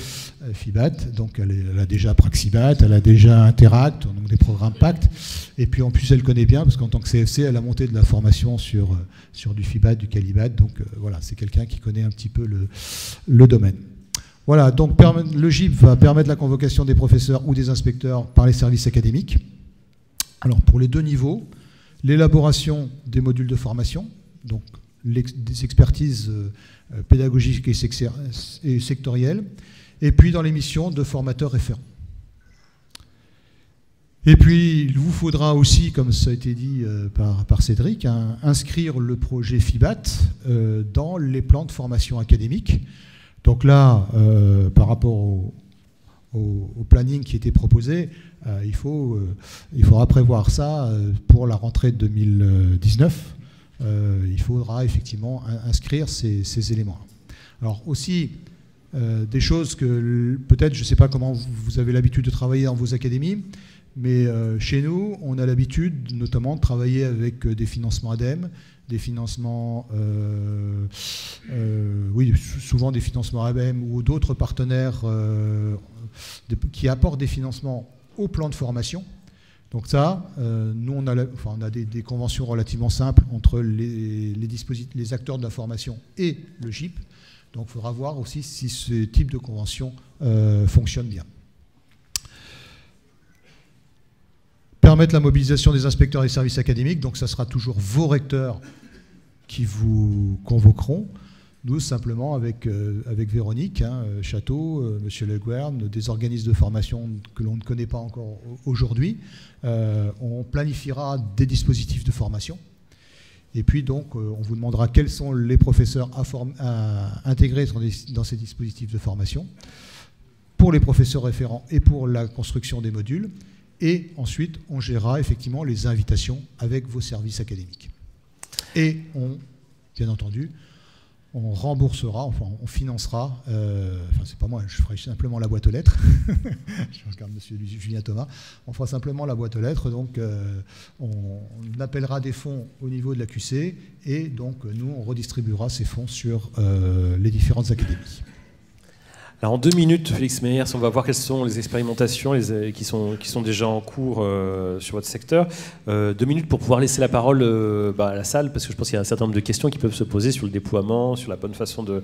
FIBAT, donc elle a déjà Praxibat, elle a déjà Interact, donc des programmes Pacte, et puis en plus elle connaît bien, parce qu'en tant que CFC, elle a monté de la formation sur du FIBAT, du Calibat, donc voilà, c'est quelqu'un qui connaît un petit peu le domaine. Voilà, donc le GIP va permettre la convocation des professeurs ou des inspecteurs par les services académiques. Alors pour les deux niveaux, l'élaboration des modules de formation, donc des expertises pédagogiques et sectorielles, et puis dans les missions de formateurs référents. Et puis il vous faudra aussi, comme ça a été dit par Cédric, inscrire le projet FIBAT dans les plans de formation académique. Donc là, par rapport au planning qui était proposé, il faudra prévoir ça pour la rentrée de 2019. Il faudra effectivement inscrire ces éléments. Alors aussi, des choses que peut-être, je ne sais pas comment vous avez l'habitude de travailler dans vos académies, mais chez nous, on a l'habitude notamment de travailler avec des financements ADEME, des financements, oui, souvent des financements ADEME ou d'autres partenaires qui apportent des financements au plan de formation. Donc ça, nous on a des conventions relativement simples entre les acteurs de la formation et le GIP. Donc il faudra voir aussi si ce type de convention fonctionne bien. Permettre la mobilisation des inspecteurs et services académiques, donc ça sera toujours vos recteurs qui vous convoqueront. Nous, simplement, avec Véronique Château, Monsieur Le Guern, des organismes de formation que l'on ne connaît pas encore aujourd'hui, on planifiera des dispositifs de formation. Et puis, donc, on vous demandera quels sont les professeurs à intégrer dans ces dispositifs de formation, pour les professeurs référents et pour la construction des modules. Et ensuite, on gérera effectivement les invitations avec vos services académiques. Et bien entendu, on remboursera, enfin on financera, enfin c'est pas moi, je ferai simplement la boîte aux lettres, je regarde monsieur Julien Thomas, on fera simplement la boîte aux lettres, donc on appellera des fonds au niveau de la QC, et donc nous on redistribuera ces fonds sur les différentes académies. Alors en 2 minutes, Félix Meyers, on va voir quelles sont les expérimentations qui sont déjà en cours sur votre secteur. 2 minutes pour pouvoir laisser la parole à la salle, parce que je pense qu'il y a un certain nombre de questions qui peuvent se poser sur le déploiement, sur la bonne façon de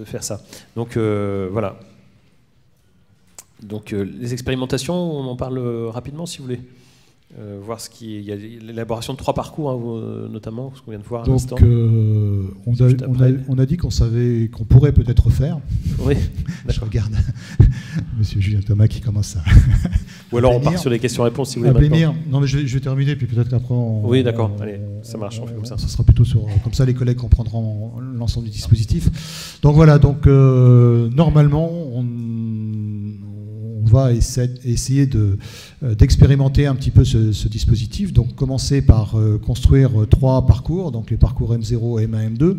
faire ça. Donc voilà. Donc les expérimentations, on en parle rapidement si vous voulez. Voir il y a l'élaboration de 3 parcours, notamment, ce qu'on vient de voir à l'instant. On a dit qu'on savait qu'on pourrait peut-être faire. Oui, je regarde monsieur Julien Thomas qui commence à. Ou alors on part sur les questions-réponses si vous voulez. Non, mais je vais terminer, puis peut-être qu'après oui, d'accord, allez, ça marche, on fait comme ça. Ça sera plutôt comme ça, les collègues comprendront l'ensemble du dispositif. Donc voilà, normalement, on va essayer d'expérimenter un petit peu ce dispositif. Donc commencer par construire 3 parcours, donc les parcours M0, M1, M2.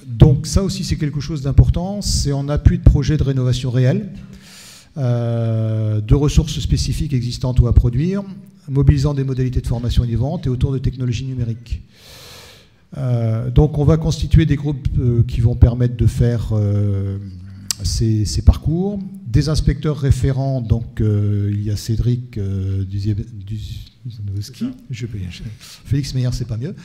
Donc ça aussi c'est quelque chose d'important, c'est en appui de projets de rénovation réels, de ressources spécifiques existantes ou à produire, mobilisant des modalités de formation innovantes et autour de technologies numériques. Donc on va constituer des groupes qui vont permettre de faire ces parcours, des inspecteurs référents, donc il y a Cédric Duzanowski, Félix Meyer, c'est pas mieux,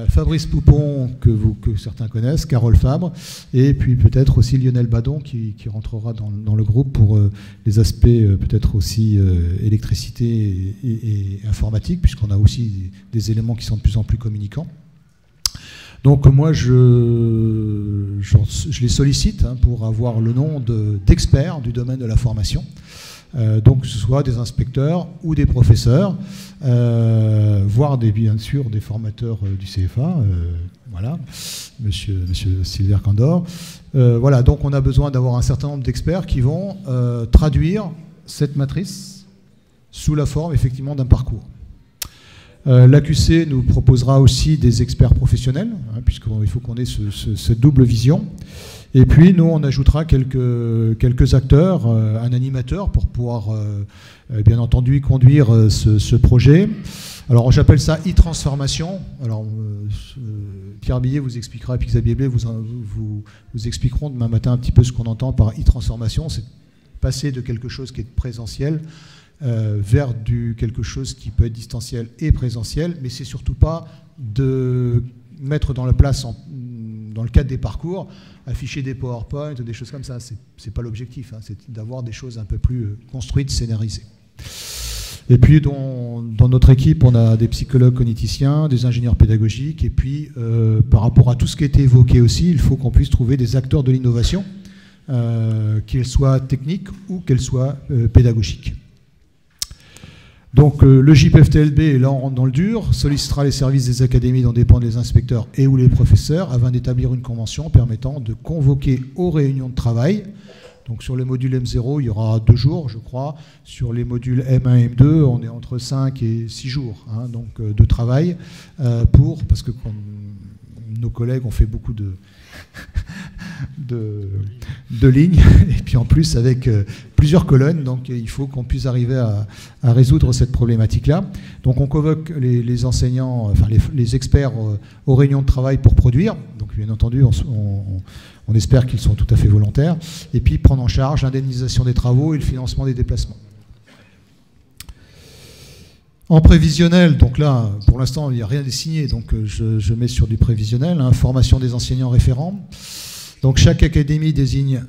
Fabrice Poupon, que certains connaissent, Carole Fabre, et puis peut-être aussi Lionel Badon qui rentrera dans le groupe pour les aspects peut-être aussi électricité et informatique, puisqu'on a aussi des éléments qui sont de plus en plus communicants. Donc moi, je les sollicite pour avoir le nom d'experts du domaine de la formation. Donc que ce soit des inspecteurs ou des professeurs, voire bien sûr des formateurs du CFA, voilà, monsieur Sylvain Candor. Voilà, donc on a besoin d'avoir un certain nombre d'experts qui vont traduire cette matrice sous la forme effectivement d'un parcours. L'AQC nous proposera aussi des experts professionnels, hein, puisqu'il faut qu'on ait cette double vision. Et puis, nous, on ajoutera quelques acteurs, un animateur pour pouvoir, bien entendu, conduire ce projet. Alors, j'appelle ça e-transformation. Alors, Pierre Billet vous expliquera, et puis Xavier Blais vous expliqueront demain matin un petit peu ce qu'on entend par e-transformation. C'est passer de quelque chose qui est présentiel vers quelque chose qui peut être distanciel et présentiel, mais c'est surtout pas de mettre dans la place, dans le cadre des parcours, afficher des PowerPoint ou des choses comme ça. C'est pas l'objectif, hein, c'est d'avoir des choses un peu plus construites, scénarisées. Et puis dans notre équipe, on a des psychologues cogniticiens, des ingénieurs pédagogiques, et puis par rapport à tout ce qui a été évoqué aussi, il faut qu'on puisse trouver des acteurs de l'innovation, qu'elles soient techniques ou qu'elles soient pédagogiques. Donc le JPFTLB, et là on rentre dans le dur, sollicitera les services des académies dont dépendent les inspecteurs et ou les professeurs afin d'établir une convention permettant de convoquer aux réunions de travail. Donc sur le module M0, il y aura 2 jours, je crois. Sur les modules M1 et M2, on est entre 5 et 6 jours hein, donc, de travail parce que nos collègues ont fait beaucoup de lignes, et puis en plus avec plusieurs colonnes, donc il faut qu'on puisse arriver à résoudre cette problématique-là. Donc on convoque les enseignants, enfin les experts aux réunions de travail pour produire, donc bien entendu on espère qu'ils sont tout à fait volontaires, et puis prendre en charge l'indemnisation des travaux et le financement des déplacements. En prévisionnel, donc là, pour l'instant, il n'y a rien de signé, donc je mets sur du prévisionnel, hein, formation des enseignants référents. Donc chaque académie désigne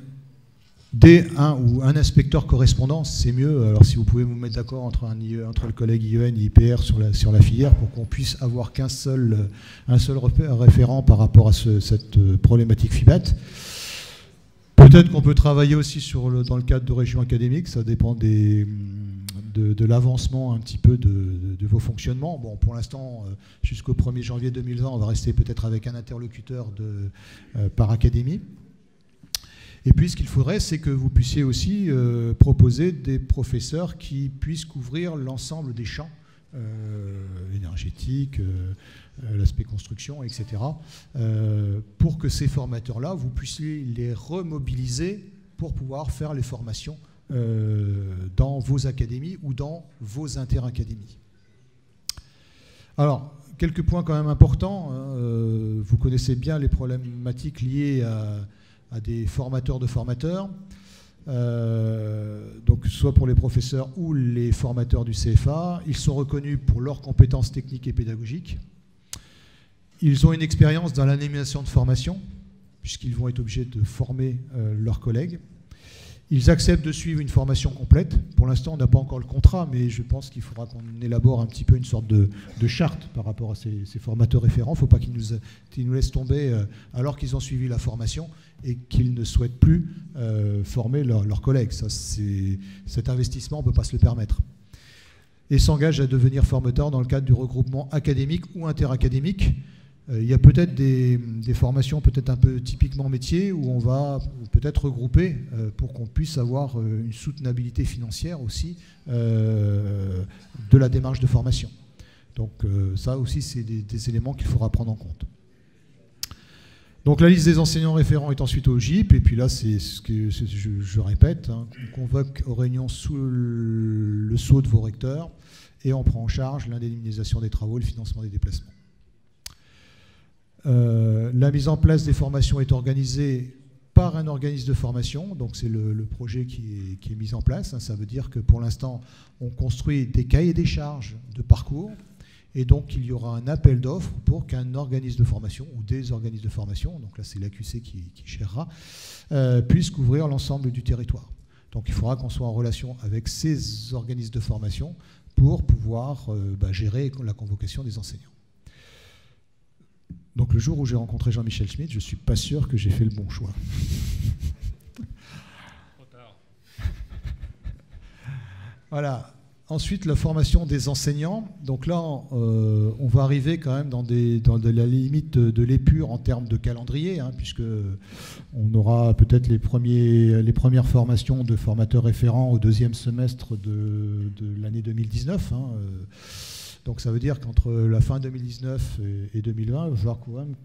un inspecteur correspondant, c'est mieux. Alors si vous pouvez vous mettre d'accord entre le collègue IEN et IPR sur la filière pour qu'on puisse avoir un seul référent par rapport à cette problématique FIBAT. Peut-être qu'on peut travailler aussi dans le cadre de régions académiques, ça dépend de l'avancement un petit peu de vos fonctionnements. Bon, pour l'instant, jusqu'au 1er janvier 2020, on va rester peut-être avec un interlocuteur par académie. Et puis, ce qu'il faudrait, c'est que vous puissiez aussi proposer des professeurs qui puissent couvrir l'ensemble des champs énergétiques, l'aspect construction, etc., pour que ces formateurs-là, vous puissiez les remobiliser pour pouvoir faire les formations dans vos académies ou dans vos interacadémies. Alors, quelques points quand même importants. Vous connaissez bien les problématiques liées à des formateurs de formateurs, donc soit pour les professeurs ou les formateurs du CFA. Ils sont reconnus pour leurs compétences techniques et pédagogiques. Ils ont une expérience dans l'animation de formation, puisqu'ils vont être obligés de former leurs collègues. Ils acceptent de suivre une formation complète. Pour l'instant, on n'a pas encore le contrat, mais je pense qu'il faudra qu'on élabore un petit peu une sorte de charte par rapport à ces formateurs référents. Il ne faut pas qu'ils nous laissent tomber alors qu'ils ont suivi la formation et qu'ils ne souhaitent plus former leurs collègues. Cet investissement, on ne peut pas se le permettre. Et s'engagent à devenir formateurs dans le cadre du regroupement académique ou interacadémique. Il y a peut-être des formations peut-être un peu typiquement métier où on va peut-être regrouper pour qu'on puisse avoir une soutenabilité financière aussi de la démarche de formation. Donc ça aussi, c'est des éléments qu'il faudra prendre en compte. Donc la liste des enseignants référents est ensuite au GIP, et puis là, c'est ce que je répète, hein, on convoque aux réunions sous le sceau de vos recteurs et on prend en charge l'indemnisation des travaux et le financement des déplacements. La mise en place des formations est organisée par un organisme de formation, donc c'est le projet qui est mis en place. Ça veut dire que pour l'instant, on construit des cahiers des charges de parcours, et donc il y aura un appel d'offres pour qu'un organisme de formation ou des organismes de formation, donc là c'est l'AQC qui gérera, puisse couvrir l'ensemble du territoire. Donc il faudra qu'on soit en relation avec ces organismes de formation pour pouvoir gérer la convocation des enseignants. Donc le jour où j'ai rencontré Jean-Michel Schmitt, je ne suis pas sûr que j'ai fait le bon choix. Trop tard. Voilà. Ensuite, la formation des enseignants. Donc là, on va arriver quand même dans la limite de l'épure en termes de calendrier, hein, puisque on aura peut-être les premières formations de formateurs référents au 2e semestre de l'année 2019. Hein, Donc ça veut dire qu'entre la fin 2019 et 2020, il va falloir quand même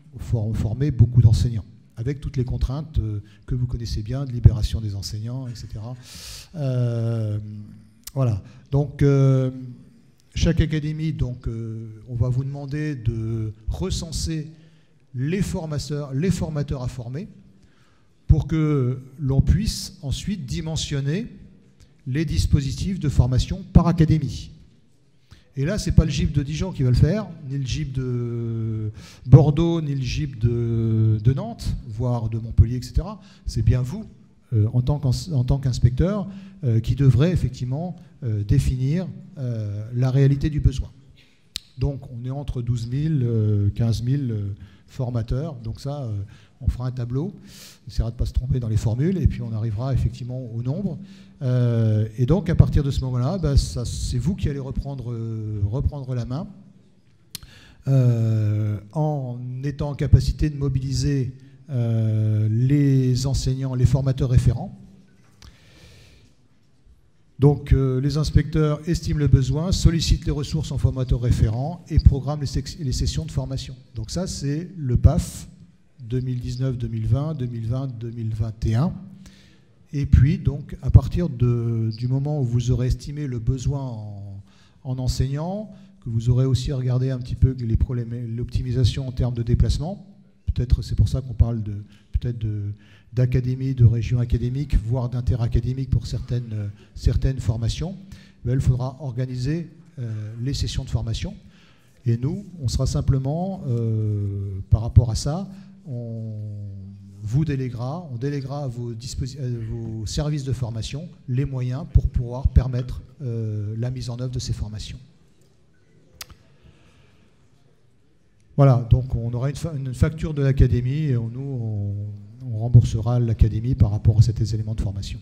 former beaucoup d'enseignants, avec toutes les contraintes que vous connaissez bien, de libération des enseignants, etc. Voilà. Donc, chaque académie, donc, on va vous demander de recenser les formateurs à former pour que l'on puisse ensuite dimensionner les dispositifs de formation par académie. Et là, ce n'est pas le GIP de Dijon qui va le faire, ni le GIP de Bordeaux, ni le GIP de Nantes, voire de Montpellier, etc. C'est bien vous, en tant qu'inspecteur, qui devrez effectivement définir la réalité du besoin. Donc, on est entre 12 000, 15 000 formateurs. Donc ça, on fera un tableau. On essaiera de ne pas se tromper dans les formules, et puis on arrivera effectivement au nombre. Et donc, à partir de ce moment-là, ben, c'est vous qui allez reprendre la main en étant en capacité de mobiliser les enseignants, les formateurs référents. Donc, les inspecteurs estiment le besoin, sollicitent les ressources en formateurs référents et programment les sessions de formation. Donc ça, c'est le PAF 2019-2020, 2020-2021. Et puis, donc, à partir du moment où vous aurez estimé le besoin en enseignants, que vous aurez aussi regardé un petit peu l'optimisation en termes de déplacement, peut-être c'est pour ça qu'on parle d'académie, de région académique, voire d'interacadémique pour certaines formations, il faudra organiser les sessions de formation. Et nous, on sera simplement, par rapport à ça, on déléguera à vos services de formation les moyens pour pouvoir permettre la mise en œuvre de ces formations. Voilà, donc on aura une facture de l'académie et on remboursera l'académie par rapport à ces éléments de formation.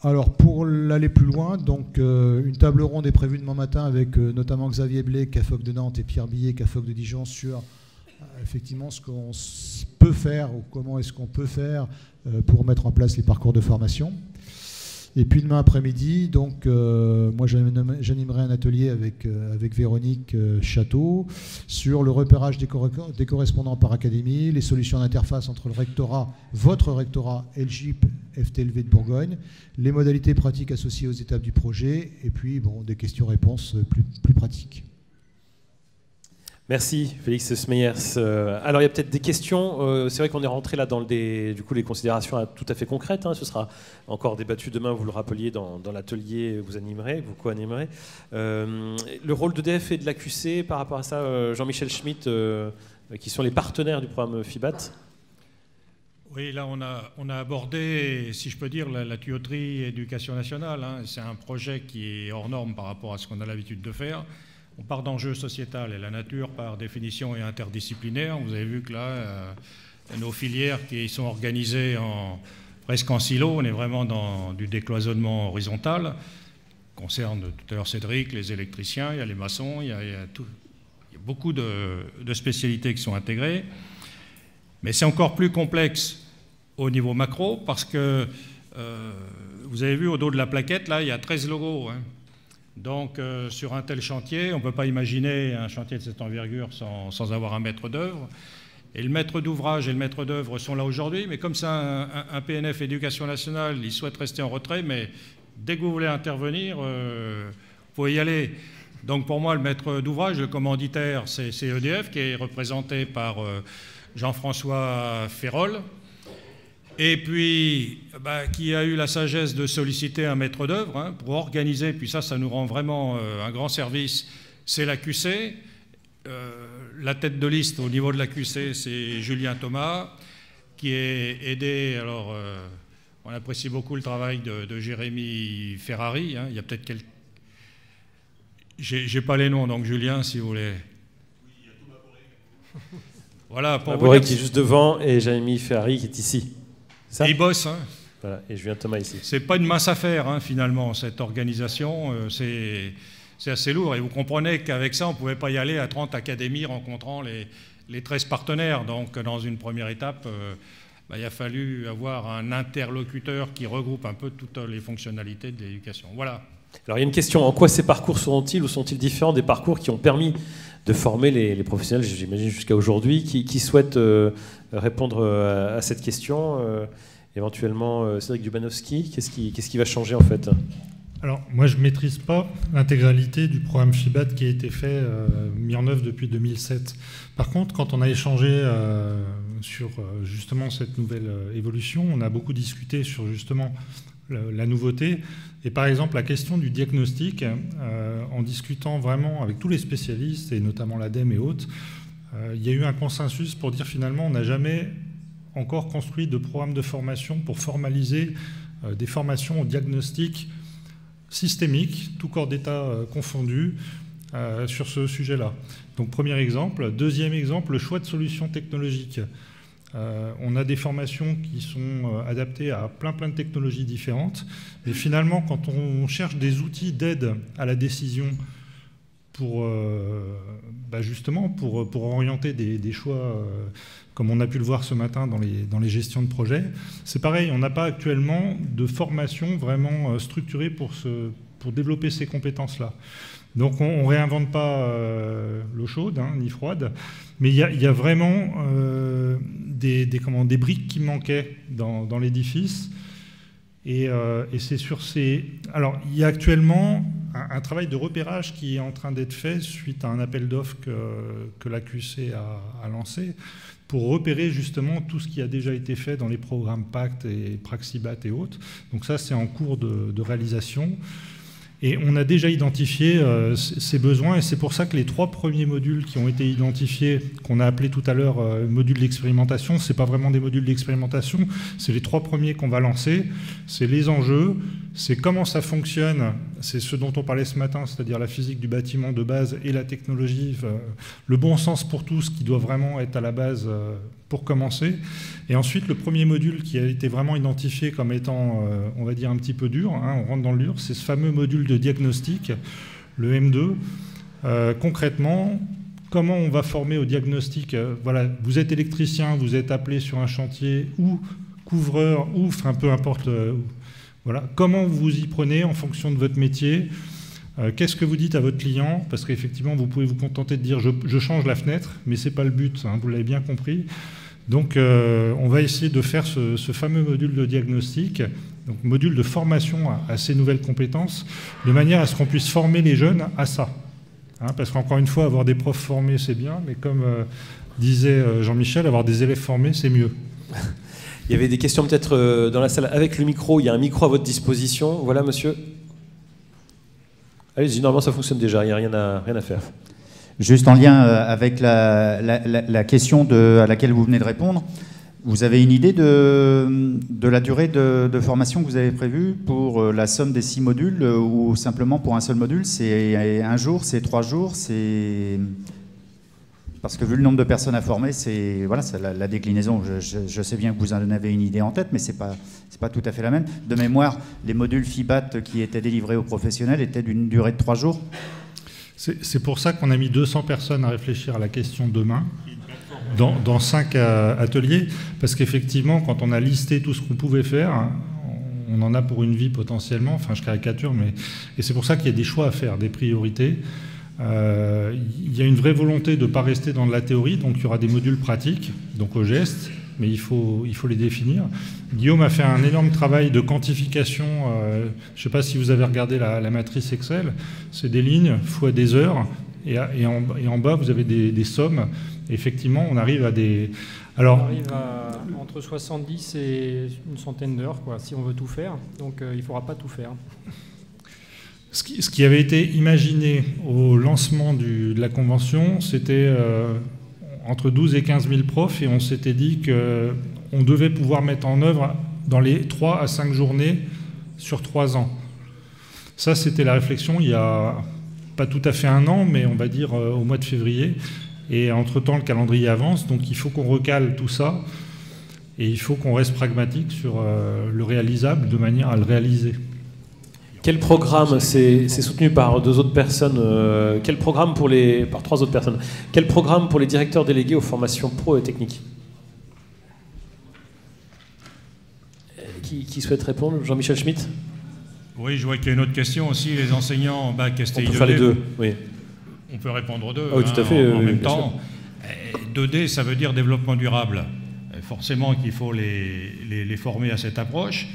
Alors, pour aller plus loin, donc, une table ronde est prévue demain matin avec notamment Xavier Blé, CAFOC de Nantes, et Pierre Billet, CAFOC de Dijon, sur effectivement ce qu'on peut faire ou comment est-ce qu'on peut faire pour mettre en place les parcours de formation. Et puis demain après-midi, donc, moi j'animerai un atelier avec Véronique Château sur le repérage des correspondants par académie, les solutions d'interface entre le rectorat, votre rectorat et le GIP FTLV de Bourgogne, les modalités pratiques associées aux étapes du projet, et puis bon, des questions-réponses plus pratiques. Merci Félix Smeyers. Alors il y a peut-être des questions. C'est vrai qu'on est rentré là dans les considérations tout à fait concrètes. Ce sera encore débattu demain, vous le rappeliez, dans l'atelier que vous animerez, vous co-animerez. Le rôle d'EDF et de l'AQC par rapport à ça, Jean-Michel Schmitt, qui sont les partenaires du programme FIBAT. Oui, là on a abordé, si je peux dire, la tuyauterie éducation nationale. C'est un projet qui est hors norme par rapport à ce qu'on a l'habitude de faire. On part d'enjeux sociétal et la nature, par définition, est interdisciplinaire. Vous avez vu que là, nos filières qui sont organisées presque en silo, on est vraiment dans du décloisonnement horizontal. Concerne tout à l'heure Cédric, les électriciens, il y a les maçons, il y a beaucoup de spécialités qui sont intégrées. Mais c'est encore plus complexe au niveau macro parce que, vous avez vu au dos de la plaquette, là, il y a 13 logos. Donc, sur un tel chantier, on ne peut pas imaginer un chantier de cette envergure sans avoir un maître d'œuvre. Et le maître d'ouvrage et le maître d'œuvre sont là aujourd'hui, mais comme ça, un PNF Éducation nationale, il souhaite rester en retrait, mais dès que vous voulez intervenir, vous pouvez y aller. Donc, pour moi, le maître d'ouvrage, le commanditaire, c'est EDF, qui est représenté par Jean-François Ferrol, et puis qui a eu la sagesse de solliciter un maître d'œuvre pour organiser, puis ça nous rend vraiment un grand service, c'est l'AQC. La tête de liste au niveau de l'AQC, c'est Julien Thomas, qui est aidé, alors on apprécie beaucoup le travail de Jérémy Ferrari, il y a peut-être quelques... J'ai pas les noms, donc Julien, si vous voulez... Oui, il y a Thomas Boré. Voilà, pour Boré qui est juste devant, et Jérémy Ferrari qui est ici. Et il bosse. Voilà, et Julien Thomas ici. C'est pas une mince affaire, finalement, cette organisation. C'est assez lourd. Et vous comprenez qu'avec ça, on ne pouvait pas y aller à 30 académies rencontrant les 13 partenaires. Donc, dans une première étape, il a fallu avoir un interlocuteur qui regroupe un peu toutes les fonctionnalités de l'éducation. Voilà. Alors il y a une question, en quoi ces parcours sont-ils ou sont-ils différents des parcours qui ont permis de former les professionnels, j'imagine jusqu'à aujourd'hui, qui souhaitent répondre à cette question éventuellement Cédric Dubanowski, qu'est-ce qui va changer en fait? Alors, moi, je ne maîtrise pas l'intégralité du programme FIBAT qui a été fait, mis en œuvre depuis 2007. Par contre, quand on a échangé sur justement cette nouvelle évolution, on a beaucoup discuté sur justement la nouveauté. Et par exemple, la question du diagnostic, en discutant vraiment avec tous les spécialistes, et notamment l'ADEME et autres, il y a eu un consensus pour dire finalement, on n'a jamais encore construit de programme de formation pour formaliser des formations au diagnostic systémique, tout corps d'État confondu, sur ce sujet-là. Donc premier exemple. Deuxième exemple, le choix de solutions technologiques. On a des formations qui sont adaptées à plein de technologies différentes. Et finalement, quand on cherche des outils d'aide à la décision pour justement pour orienter des choix, comme on a pu le voir ce matin dans les gestions de projets, c'est pareil, on n'a pas actuellement de formation vraiment structurée pour développer ces compétences-là. Donc on ne réinvente pas l'eau chaude, ni froide, mais il y a vraiment des briques qui manquaient dans l'édifice. Et c'est sur ces... Alors, il y a actuellement un travail de repérage qui est en train d'être fait suite à un appel d'offres que l'AQC a lancé pour repérer justement tout ce qui a déjà été fait dans les programmes PACT et Praxibat et autres. Donc ça, c'est en cours de réalisation. Et on a déjà identifié ces besoins, et c'est pour ça que les 3 premiers modules qui ont été identifiés, qu'on a appelés tout à l'heure modules d'expérimentation, ce n'est pas vraiment des modules d'expérimentation, c'est les 3 premiers qu'on va lancer. C'est les enjeux, c'est comment ça fonctionne, c'est ce dont on parlait ce matin, c'est-à-dire la physique du bâtiment de base et la technologie, le bon sens pour tous qui doit vraiment être à la base pour commencer. Et ensuite, le premier module qui a été vraiment identifié comme étant, on va dire, un petit peu dur, on rentre dans le dur, c'est ce fameux module de diagnostic, le M2. Concrètement, comment on va former au diagnostic? Voilà, vous êtes électricien, vous êtes appelé sur un chantier, ou couvreur, ou enfin peu importe. Voilà, comment vous y prenez en fonction de votre métier? Qu'est-ce que vous dites à votre client? Parce qu'effectivement, vous pouvez vous contenter de dire je change la fenêtre, mais ce n'est pas le but, vous l'avez bien compris. Donc on va essayer de faire ce fameux module de diagnostic, donc module de formation à ces nouvelles compétences, de manière à ce qu'on puisse former les jeunes à ça. Parce qu'encore une fois, avoir des profs formés, c'est bien, mais comme disait Jean-Michel, avoir des élèves formés, c'est mieux. Il y avait des questions peut-être dans la salle avec le micro, il y a un micro à votre disposition. Voilà, monsieur. Allez-y, normalement ça fonctionne déjà, il n'y a rien à faire. Juste en lien avec la question à laquelle vous venez de répondre, vous avez une idée de la durée de formation que vous avez prévue pour la somme des 6 modules ou simplement pour un seul module? C'est 1 jour, c'est 3 jours, c'est... Parce que vu le nombre de personnes à former, c'est voilà, la déclinaison. Je sais bien que vous en avez une idée en tête, mais c'est pas tout à fait la même. De mémoire, les modules FIBAT qui étaient délivrés aux professionnels étaient d'une durée de 3 jours. C'est pour ça qu'on a mis 200 personnes à réfléchir à la question demain, dans 5 ateliers, parce qu'effectivement, quand on a listé tout ce qu'on pouvait faire, on en a pour une vie potentiellement, enfin je caricature, et c'est pour ça qu'il y a des choix à faire, des priorités. Il y a une vraie volonté de ne pas rester dans de la théorie, donc il y aura des modules pratiques, donc au geste, mais il faut les définir. Guillaume a fait un énorme travail de quantification, je ne sais pas si vous avez regardé la matrice Excel, c'est des lignes fois des heures, et en bas vous avez des sommes, et effectivement on arrive à des... Alors, on arrive à entre 70 et une centaine d'heures, si on veut tout faire, donc il ne faudra pas tout faire. Ce qui avait été imaginé au lancement de la convention, c'était entre 12 et 15 000 profs, et on s'était dit qu'on devait pouvoir mettre en œuvre dans les 3 à 5 journées sur 3 ans. Ça, c'était la réflexion il y a pas tout à fait 1 an, mais on va dire au mois de février. Et entre-temps, le calendrier avance, donc il faut qu'on recale tout ça, et il faut qu'on reste pragmatique sur le réalisable de manière à le réaliser. Quel programme, c'est soutenu par 2 autres personnes, quel programme par 3 autres personnes, quel programme pour les directeurs délégués aux formations pro et techniques? qui souhaite répondre? Jean-Michel Schmitt? Oui, je vois qu'il y a une autre question aussi. Les enseignants en bac STI 2D. On peut faire les deux, oui. On peut répondre aux deux. Ah oui, tout à fait, en même temps. Sûr. 2D, ça veut dire développement durable. Forcément qu'il faut les former à cette approche,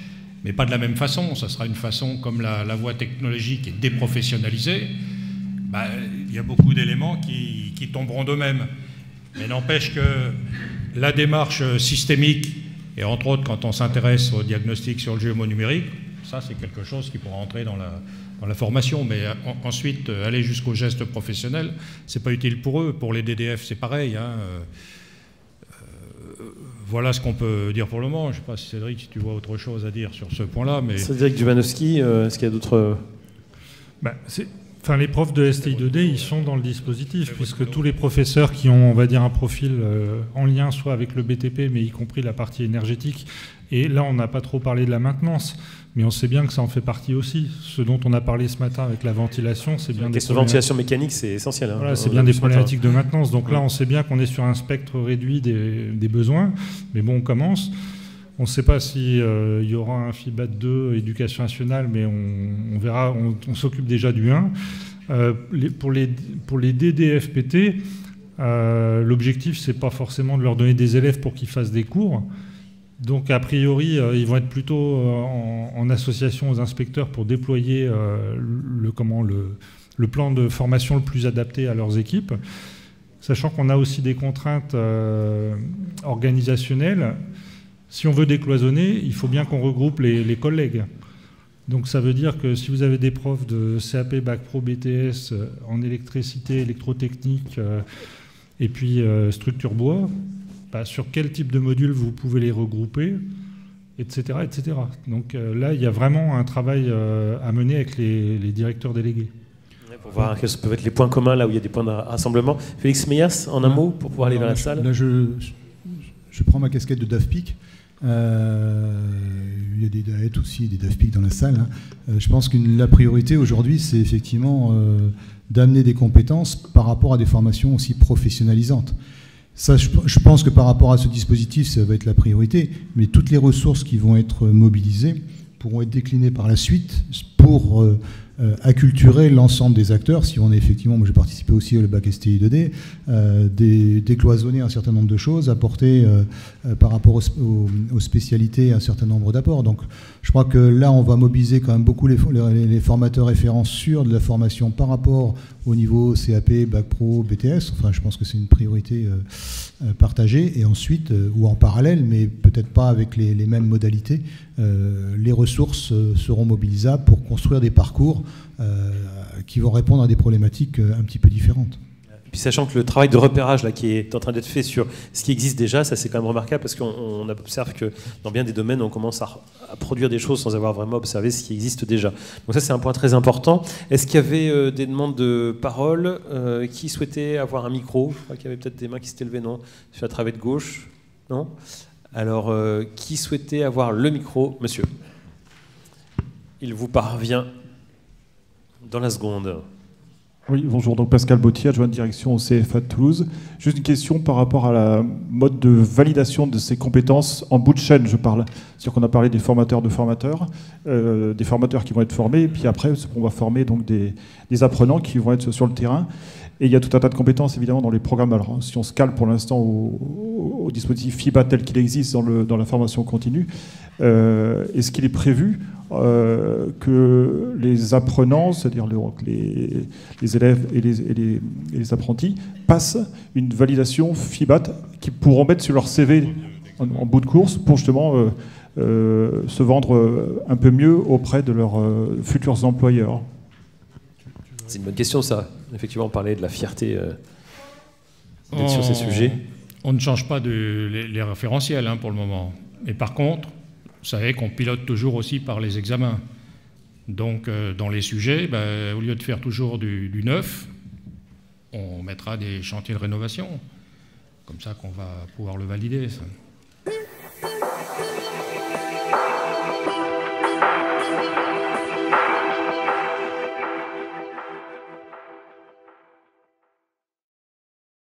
mais pas de la même façon. Ça sera une façon, comme la voie technologique est déprofessionnalisée, il y a beaucoup d'éléments qui tomberont d'eux-mêmes. Mais n'empêche que la démarche systémique, et entre autres quand on s'intéresse au diagnostic sur le géomonumérique, ça c'est quelque chose qui pourra entrer dans la formation, mais ensuite aller jusqu'au geste professionnel, c'est pas utile pour eux. Pour les DDF, c'est pareil. Voilà ce qu'on peut dire pour le moment. Je ne sais pas si Cédric, si tu vois autre chose à dire sur ce point-là. Mais... Cédric Dubanowski, est-ce qu'il y a d'autres... les profs de STI 2D, ils sont dans le dispositif, puisque tous les professeurs qui ont, on va dire, un profil en lien soit avec le BTP, mais y compris la partie énergétique, et là, on n'a pas trop parlé de la maintenance, mais on sait bien que ça en fait partie aussi. Ce dont on a parlé ce matin avec la ventilation, c'est bien des problématiques. La ventilation mécanique, c'est essentiel. Voilà, c'est bien des problématiques de maintenance. Donc là, on sait bien qu'on est sur un spectre réduit des besoins, mais bon, on commence. On ne sait pas s'il y aura un FIBAT 2 éducation nationale, mais on verra, on s'occupe déjà du 1. Pour les DDFPT, l'objectif, ce n'est pas forcément de leur donner des élèves pour qu'ils fassent des cours. Donc, a priori, ils vont être plutôt en association aux inspecteurs pour déployer le plan de formation le plus adapté à leurs équipes, sachant qu'on a aussi des contraintes organisationnelles. Si on veut décloisonner, il faut bien qu'on regroupe les collègues. Donc ça veut dire que si vous avez des profs de CAP, Bac Pro, BTS, en électricité, électrotechnique, et puis structure bois, sur quel type de module vous pouvez les regrouper, etc. etc. Donc là, il y a vraiment un travail à mener avec les directeurs délégués. Pour voir quels peuvent être les points communs, là où il y a des points de rassemblement. Félix Meyas, en un mot, pour pouvoir aller vers la salle. Là, je prends ma casquette de DAFPIC. Il y a des DAET aussi, des DAFPIC dans la salle. Je pense que la priorité aujourd'hui, c'est effectivement d'amener des compétences par rapport à des formations aussi professionnalisantes. Ça, je pense que par rapport à ce dispositif, ça va être la priorité, mais toutes les ressources qui vont être mobilisées pourront être déclinées par la suite pour acculturer l'ensemble des acteurs. Si on est effectivement, moi j'ai participé aussi au bac STI 2D, décloisonner un certain nombre de choses, apporter par rapport aux spécialités un certain nombre d'apports. Donc je crois que là on va mobiliser quand même beaucoup les formateurs référents sur de la formation par rapport au niveau CAP, Bac Pro, BTS. Enfin je pense que c'est une priorité partagée. Et ensuite, ou en parallèle, mais peut-être pas avec les mêmes modalités, les ressources seront mobilisables pour construire des parcours qui vont répondre à des problématiques un petit peu différentes. Et puis sachant que le travail de repérage là, qui est en train d'être fait sur ce qui existe déjà, ça c'est quand même remarquable parce qu'on observe que dans bien des domaines, on commence à produire des choses sans avoir vraiment observé ce qui existe déjà. Donc ça c'est un point très important. Est-ce qu'il y avait des demandes de parole qui souhaitaient avoir un micro? Je crois qu'il y avait peut-être des mains qui s'étaient levées, non? Sur la travée de gauche, non? Alors, qui souhaitait avoir le micro? Monsieur. Il vous parvient dans la seconde. Oui, bonjour, donc Pascal Bottier, adjoint de direction au CFA de Toulouse. Juste une question par rapport à la mode de validation de ces compétences en bout de chaîne, je parle. C'est-à-dire qu'on a parlé des formateurs de formateurs, des formateurs qui vont être formés, et puis après, on va former donc des apprenants qui vont être sur le terrain. Et il y a tout un tas de compétences, évidemment, dans les programmes. Alors, si on se cale pour l'instant au dispositif FIBA tel qu'il existe dans la formation continue, est-ce qu'il est prévu que les apprenants, c'est-à-dire les élèves et les apprentis, passent une validation FIBAT qu'ils pourront mettre sur leur CV en bout de course pour justement se vendre un peu mieux auprès de leurs futurs employeurs? C'est une bonne question, ça. Effectivement, on parlait de la fierté d'être sur ces sujets. On ne change pas les référentiels pour le moment. Mais par contre, vous savez qu'on pilote toujours aussi par les examens. Donc, dans les sujets, au lieu de faire toujours du neuf, on mettra des chantiers de rénovation. Comme ça qu'on va pouvoir le valider, ça.